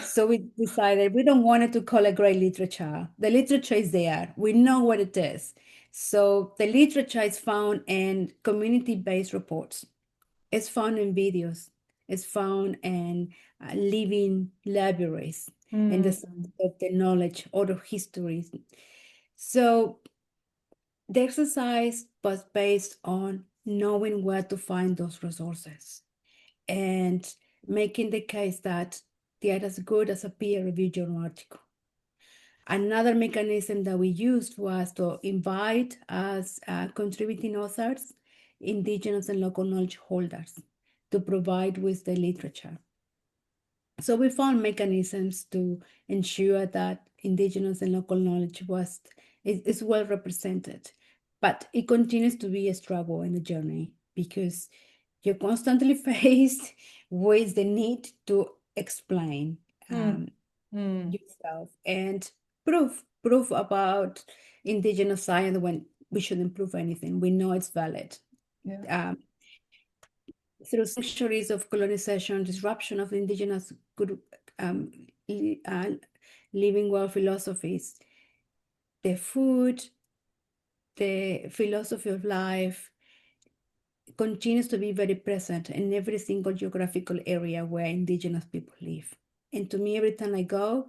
So we decided we don't want it to call it great literature. The literature is there. We know what it is. So the literature is found in community-based reports. It's found in videos. It's found in living libraries and the Mm, sense of the knowledge, oral histories. So the exercise was based on knowing where to find those resources and making the case that they are as good as a peer-reviewed journal article. Another mechanism that we used was to invite as contributing authors, Indigenous and local knowledge holders to provide with the literature. So we found mechanisms to ensure that Indigenous and local knowledge is well represented, but it continues to be a struggle in the journey because you're constantly faced with the need to explain mm, mm, yourself and proof about Indigenous science when we shouldn't prove anything. We know it's valid. yeah. Um, through centuries of colonization, disruption of indigenous good um, living well philosophies, the food, the philosophy of life continues to be very present in every single geographical area where indigenous people live. And to me, every time I go,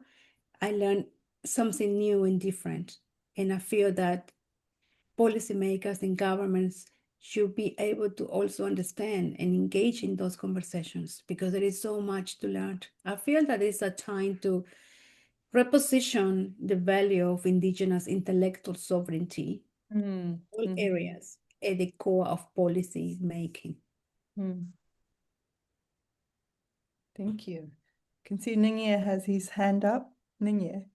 I learn something new and different. And I feel that policymakers and governments should be able to also understand and engage in those conversations because there is so much to learn. I feel that it's a time to reposition the value of indigenous intellectual sovereignty, Mm, all mm, areas at the core of policy making. mm. Thank you. Can see Ningye has his hand up. Ningye.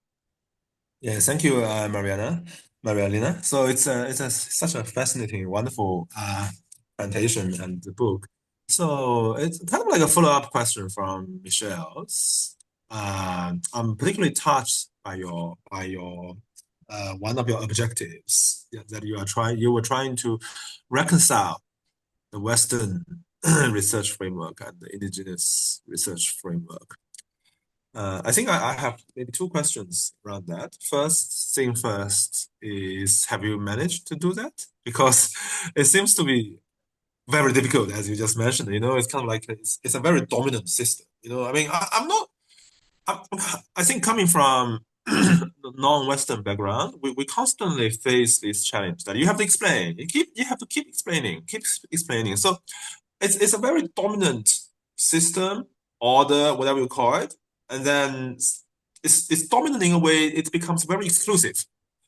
Yeah, thank you, Marialina. So such a fascinating, wonderful presentation and the book. So it's kind of like a follow-up question from Michelle's. I'm particularly touched by your one of your objectives, that you were trying to reconcile the Western research framework and the indigenous research framework. I think I have maybe two questions around that. First thing first is, have you managed to do that? Because it seems to be very difficult, as you just mentioned. It's kind of like it's a very dominant system. I mean, I'm not. I, I think coming from non-Western background, we constantly face this challenge that you have to explain. You have to keep explaining. So it's a very dominant system, order, whatever you call it, and then it's dominant in a way it becomes very exclusive,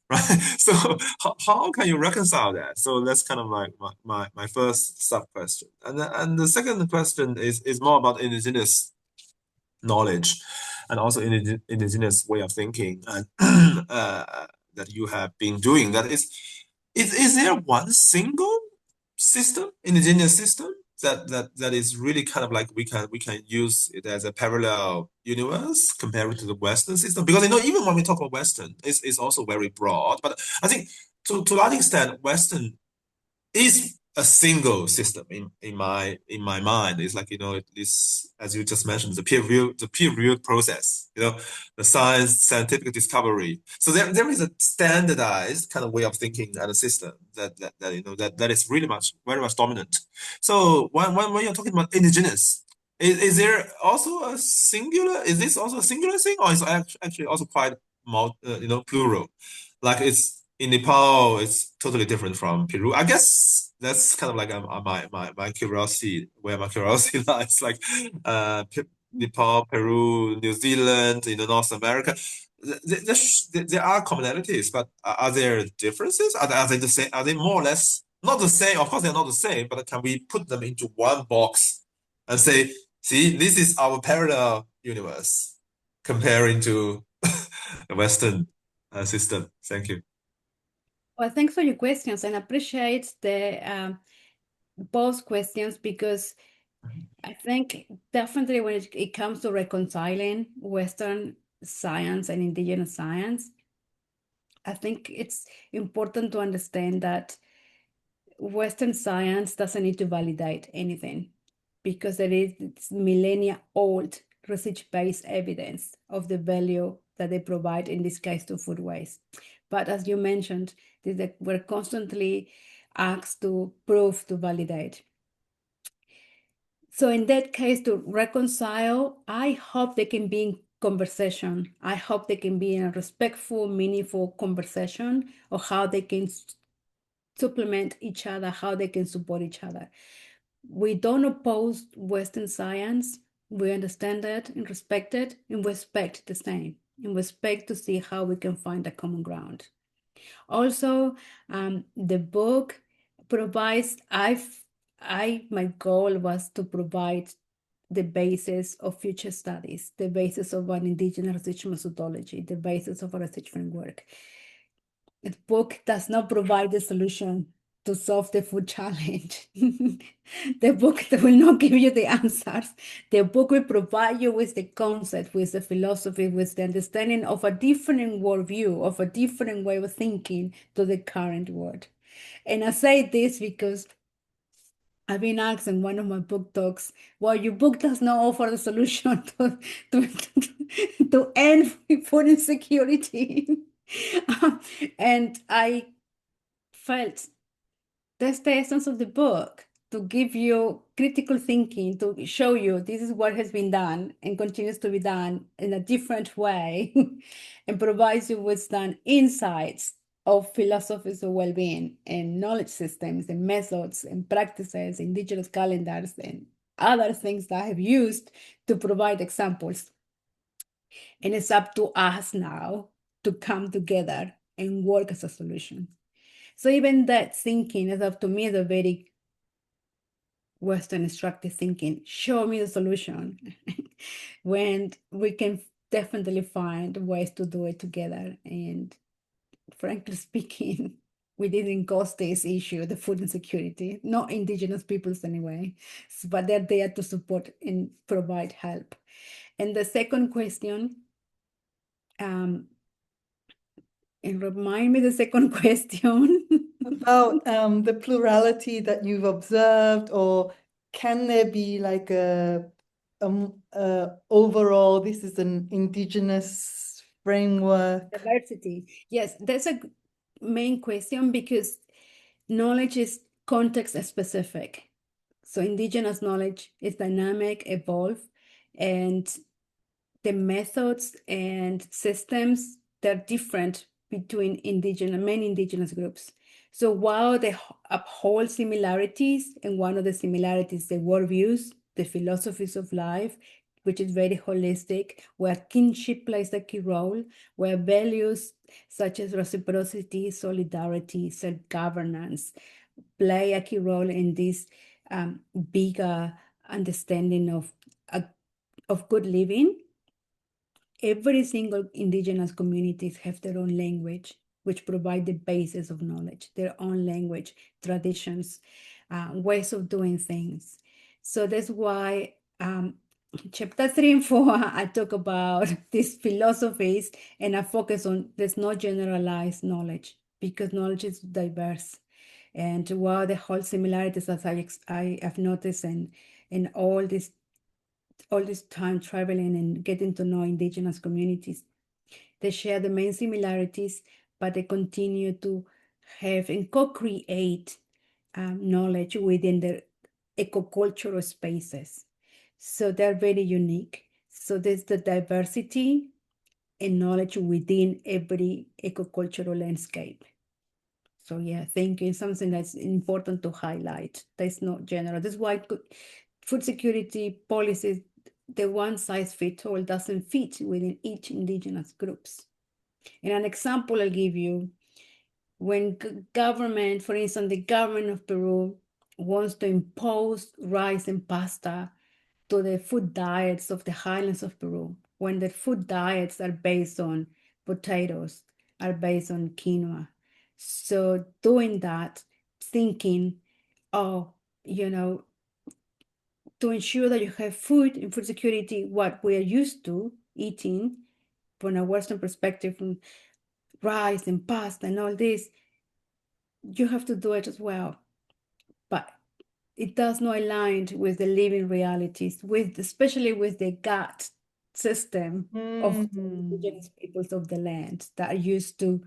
right? So how can you reconcile that? So that's kind of like my first sub question, and the second question is more about indigenous knowledge and also indigenous way of thinking and that you have been doing. That is there one single system, indigenous system, that is really kind of like we can use it as a parallel universe comparing to the Western system? Because even when we talk about Western, it's also very broad. But I think to a large extent, Western is a single system in my mind. It's like, this, as you just mentioned, the peer reviewed process, the scientific discovery. So there is a standardized kind of way of thinking and a system that is really very much dominant. So when you're talking about indigenous, is there also a singular, is this also a singular thing, or is it actually also quite plural? Like, it's in Nepal, it's totally different from Peru. I guess that's kind of like my curiosity, where my curiosity lies. Like, Nepal, Peru, New Zealand, North America. There are commonalities, but are there differences? Are they the same? Are they more or less not the same? Of course, they're not the same, but can we put them into one box and say, see, this is our parallel universe comparing to the Western system? Thank you. Well, thanks for your questions and appreciate the both questions because I think definitely when it comes to reconciling Western science and indigenous science, I think it's important to understand that Western science doesn't need to validate anything because it's millennia old research-based evidence of the value that they provide, in this case, to Foodways. But as you mentioned, we're constantly asked to prove, to validate. So in that case, to reconcile, I hope they can be in conversation. I hope they can be in a respectful, meaningful conversation of how they can supplement each other, how they can support each other. We don't oppose Western science. We understand it and respect it, and we respect the same, and we respect to see how we can find a common ground. Also, the book provides, my goal was to provide the basis of future studies, the basis of an Indigenous research methodology, the basis of a research framework. The book does not provide the solution to solve the food challenge. The book will not give you the answers. The book will provide you with the concept, with the philosophy, with the understanding of a different worldview, of a different way of thinking to the current world. And I say this because I've been asked in one of my book talks, well, your book does not offer the solution to end food insecurity. And I felt that's the essence of the book, to give you critical thinking, to show you this is what has been done and continues to be done in a different way, and provides you with some insights of philosophies of well-being and knowledge systems and methods and practices, Indigenous calendars, and other things that I have used to provide examples. And it's up to us now to come together and work as a solution. So even that thinking is up to me, the very Western instructive thinking. Show me the solution. When we can definitely find ways to do it together. And frankly speaking, we didn't cause this issue, the food insecurity, not Indigenous peoples anyway, but they're there to support and provide help. And the second question, and remind me the second question. About the plurality that you've observed, or can there be like a overall, this is an Indigenous framework? Diversity. Yes, that's a main question, because knowledge is context specific. So Indigenous knowledge is dynamic, evolve, and the methods and systems, they're different between many Indigenous groups. So while they uphold similarities, and one of the similarities, the worldviews, the philosophies of life, which is very holistic, where kinship plays a key role, where values such as reciprocity, solidarity, self-governance play a key role in this bigger understanding of good living. Every single Indigenous communities have their own language, which provide the basis of knowledge, their own language, traditions, ways of doing things. So that's why chapter 3 and 4, I talk about these philosophies, and I focus on there's no generalized knowledge, because knowledge is diverse. And while the whole similarities, as I have noticed in all this time traveling and getting to know Indigenous communities, they share the main similarities, but they continue to have and co-create knowledge within their ecocultural spaces. So they're very unique. So there's the diversity and knowledge within every ecocultural landscape. So yeah, thank you. It's something that's important to highlight. That's not general. That's why food security policies, the one size fits all doesn't fit within each Indigenous groups. And an example I'll give you, when government, for instance, the government of Peru wants to impose rice and pasta to the food diets of the highlands of Peru, when the food diets are based on potatoes, are based on quinoa. So doing that, thinking, oh, to ensure that you have food and food security, what we are used to eating from a Western perspective, from rice and pasta and all this, you have to do it as well. But it does not align with the living realities, especially with the gut system of the indigenous peoples of the land that are used to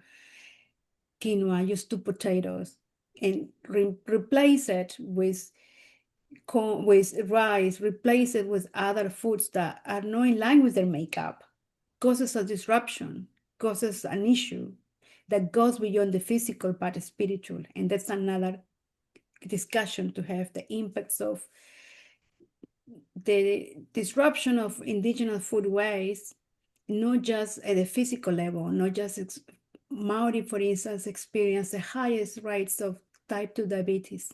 quinoa, used to potatoes, and replace it with rice, replace it with other foods that are not in line with their makeup, causes a disruption, causes an issue that goes beyond the physical but spiritual. And that's another discussion to have, the impacts of the disruption of indigenous foodways, not just at the physical level, not just Maori, for instance, experience the highest rates of type 2 diabetes.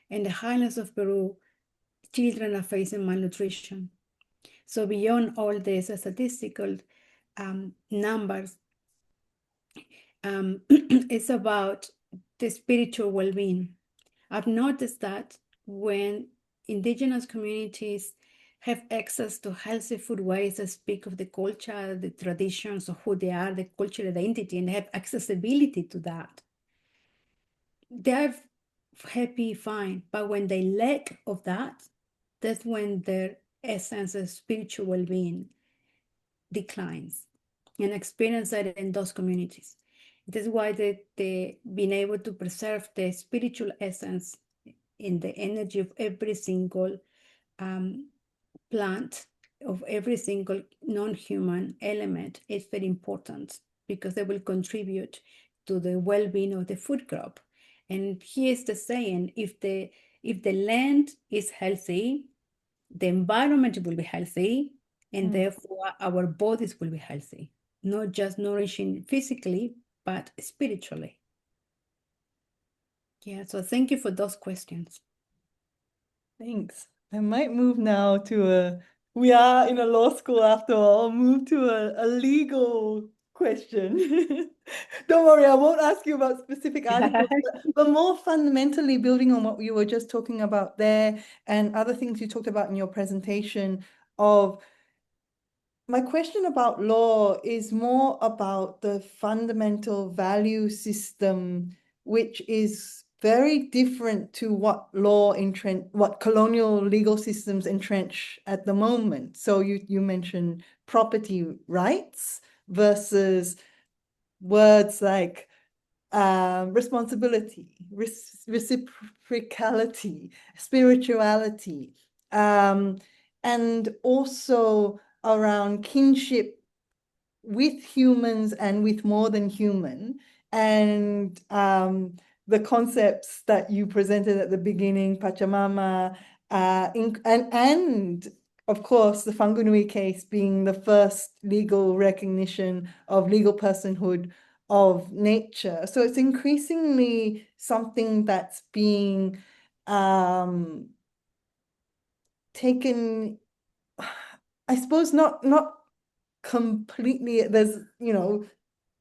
In the highlands of Peru, children are facing malnutrition. So beyond all this statistical numbers, it's about the spiritual well-being. I've noticed that when indigenous communities have access to healthy foodways that speak of the culture, the traditions of who they are, the cultural identity, and have accessibility to that, they're happy, fine. But when they lack of that, that's when their essence of spiritual well-being declines, and experience that in those communities. That's why they being able to preserve the spiritual essence in the energy of every single plant, of every single non-human element is very important, because they will contribute to the well-being of the food crop. And here's the saying: if the land is healthy, the environment will be healthy, and therefore our bodies will be healthy, not just nourishing physically, but spiritually. Yeah, so thank you for those questions. Thanks. I might move now to we are in a law school after all, move to a legal question. Don't worry, I won't ask you about specific articles, but more fundamentally building on what you were just talking about there and other things you talked about in your presentation of my question about law is more about the fundamental value system, which is very different to what what colonial legal systems entrench at the moment. So you mentioned property rights versus words like responsibility, reciprocality, spirituality, and also around kinship with humans and with more than human, and the concepts that you presented at the beginning, Pachamama, and of course the Whanganui case being the first legal recognition of legal personhood of nature. So it's increasingly something that's being taken, I suppose, not completely, there's,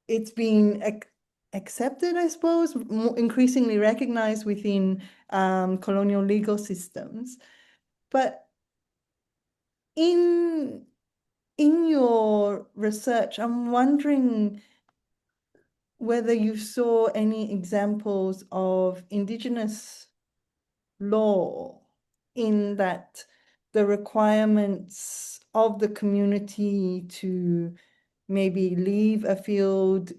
it's being accepted, I suppose, increasingly recognized within colonial legal systems. But in your research, I'm wondering whether you saw any examples of Indigenous law in that the requirements of the community to maybe leave a field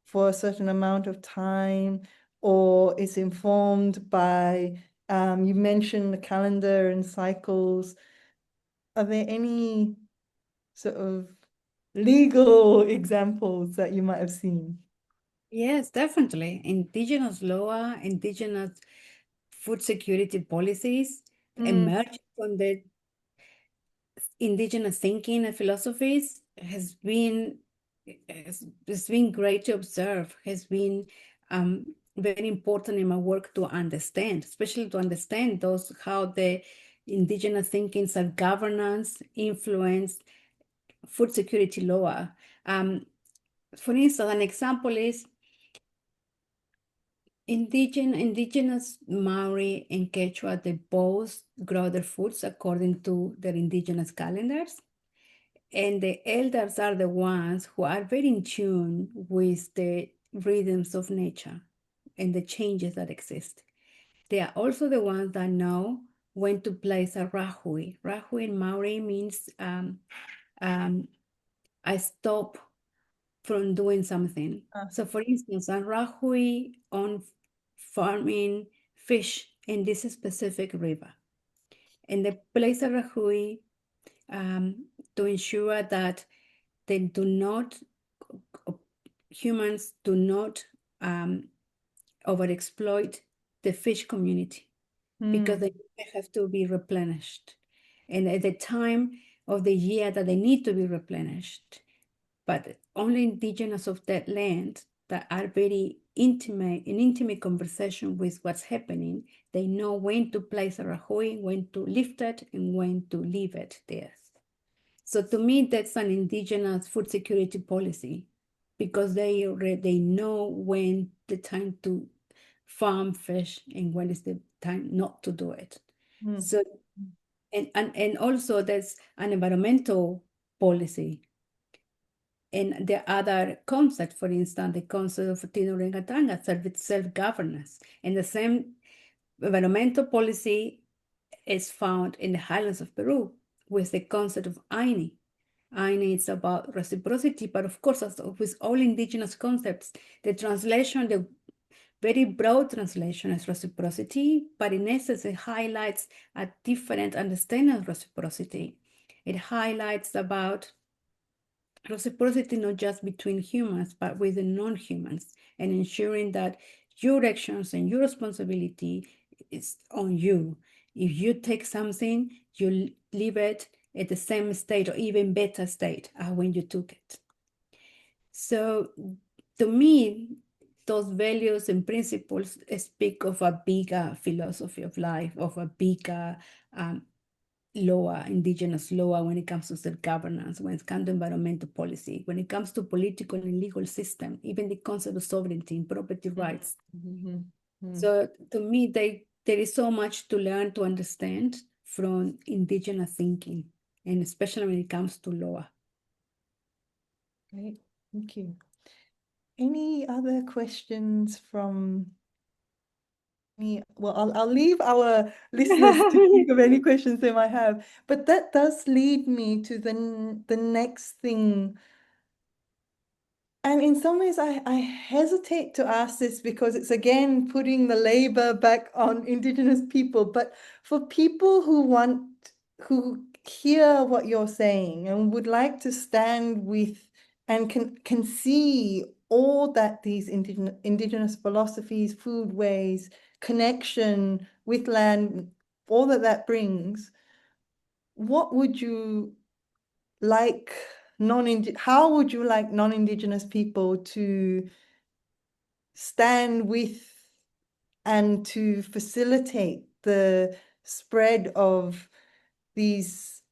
for a certain amount of time, or is informed by, you mentioned the calendar and cycles. Are there any sort of legal examples that you might have seen? Yes, definitely. Indigenous law, indigenous food security policies emerged from the indigenous thinking and philosophies has been great to observe, has been very important in my work to understand, especially to understand how the indigenous thinkings and governance influence food security law. For instance, an example is indigenous Maori and Quechua, they both grow their foods according to their indigenous calendars. And the elders are the ones who are very in tune with the rhythms of nature and the changes that exist. they are also the ones that know when to place a rahui. Rahui in Maori means I stop from doing something. So for instance, a rahui on farming fish in this specific river. And they place a rahui to ensure that they do not, humans do not overexploit the fish community because they have to be replenished. And at the time of the year that they need to be replenished, but only indigenous of that land that are very intimate, in intimate conversation with what's happening, they know when to place a rahui, when to lift it, and when to leave it there. So to me, that's an indigenous food security policy because they know when the time to farm fish and when is the time not to do it. So and also there's an environmental policy. And the other concept, for instance, the concept of Tino Rengatanga, self-governance. And the same environmental policy is found in the highlands of Peru with the concept of Aini. Aini is about reciprocity, but of course, as with all indigenous concepts, the translation, the very broad translation is reciprocity, but in essence, it highlights a different understanding of reciprocity. It highlights about reciprocity not just between humans, but with the non-humans, and ensuring that your actions and your responsibility is on you. If you take something, you leave it at the same state or even better state as when you took it. So to me, those values and principles speak of a bigger philosophy of life, of a bigger law, indigenous law, when it comes to self-governance, when it comes to environmental policy, when it comes to political and legal system, even the concept of sovereignty and property rights. So to me, there is so much to learn, to understand from indigenous thinking, and especially when it comes to law. Great, thank you. Any other questions from me? Well, I'll leave our listeners to think of any questions they might have, but that does lead me to the next thing. And in some ways, I hesitate to ask this because it's again putting the labor back on Indigenous people. But for people who hear what you're saying and would like to stand with and can see all that these Indigenous philosophies, foodways, connection with land, all that brings, what would you like how would you like non-Indigenous people to stand with and to facilitate the spread of these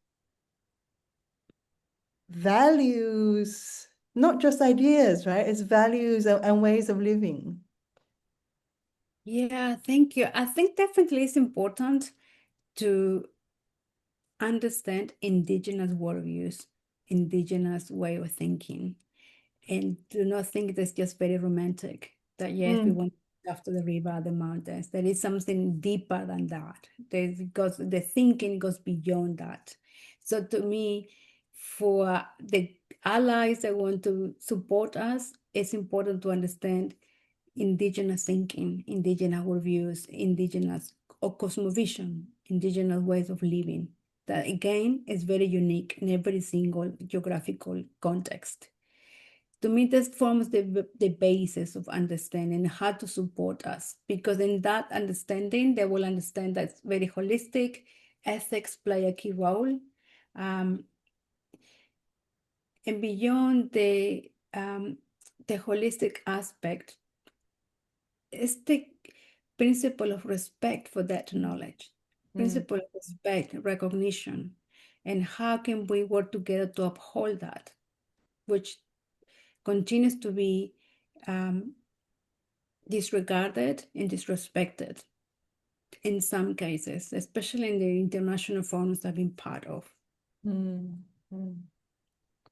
values, not just ideas, right? It's values and ways of living. Yeah, thank you. I think definitely it's important to understand indigenous worldviews, indigenous way of thinking, and do not think that's just very romantic. That yes, we want after the river, the mountains. There is something deeper than that. The thinking goes beyond that. So to me, for the allies that want to support us, it's important to understand indigenous thinking, indigenous worldviews, indigenous or cosmovision, indigenous ways of living. That again is very unique in every single geographical context. To me, this forms the basis of understanding how to support us, because in that understanding, they will understand that it's very holistic, ethics play a key role. And beyond the holistic aspect, it's the principle of respect for that knowledge, principle of respect, recognition, and how can we work together to uphold that, which continues to be disregarded and disrespected in some cases, especially in the international forums I've been part of.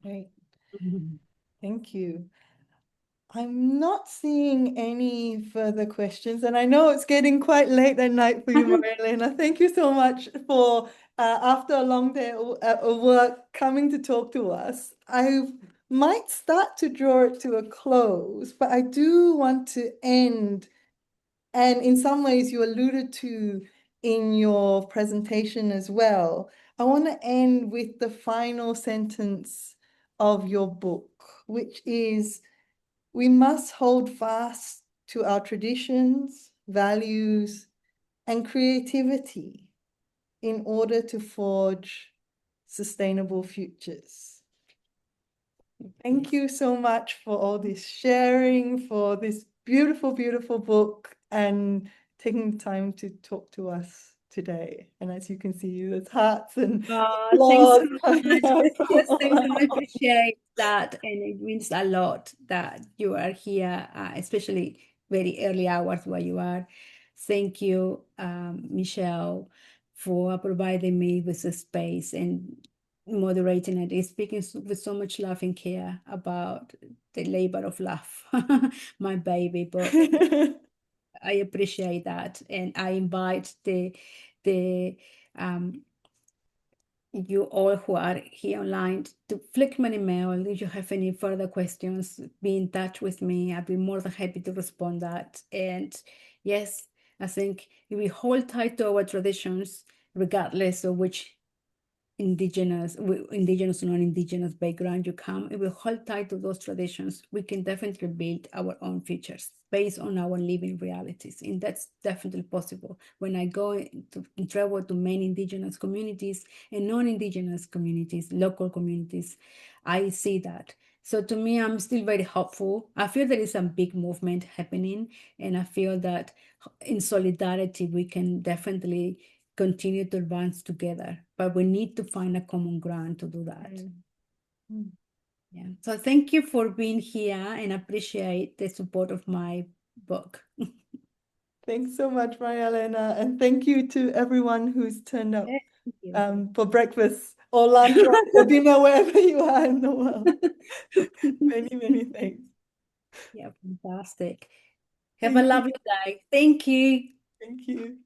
Great. Thank you. I'm not seeing any further questions, and I know it's getting quite late at night for you, Maria Elena. Thank you so much for, after a long day of work, coming to talk to us. I might start to draw it to a close, but I do want to end, and in some ways you alluded to in your presentation as well. I want to end with the final sentence of your book, which is, we must hold fast to our traditions, values, and creativity in order to forge sustainable futures. Thank you so much for all this sharing, for this beautiful, beautiful book, and taking the time to talk to us today. And as you can see, there's hearts and Thanks so applause coming much. out Yes, from yes, all thank you. I around. appreciate that, and it means a lot that you are here, especially very early hours where you are. Thank you, Michelle, for providing me with the space and moderating it, speaking with so much love and care about the labor of love, my baby book. I appreciate that, and I invite the you all who are here online to flick me an email. If you have any further questions, be in touch with me. I'll be more than happy to respond that. And yes, I think if we hold tight to our traditions, regardless of which indigenous or non-indigenous background you come, if we hold tight to those traditions, we can definitely build our own futures based on our living realities, and that's definitely possible. When I go to travel to many indigenous communities and non-indigenous communities, local communities, I see that. So to me, I'm still very hopeful. I feel there is a big movement happening, and I feel that in solidarity we can definitely continue to advance together, but we need to find a common ground to do that. Yeah. So thank you for being here, and appreciate the support of my book. Thanks so much, Maria Elena, and thank you to everyone who's turned up Thank you. for breakfast or lunch or dinner, wherever you are in the world. Many, many thanks. Yeah, fantastic. Have Thank a you. lovely day. Thank you. Thank you.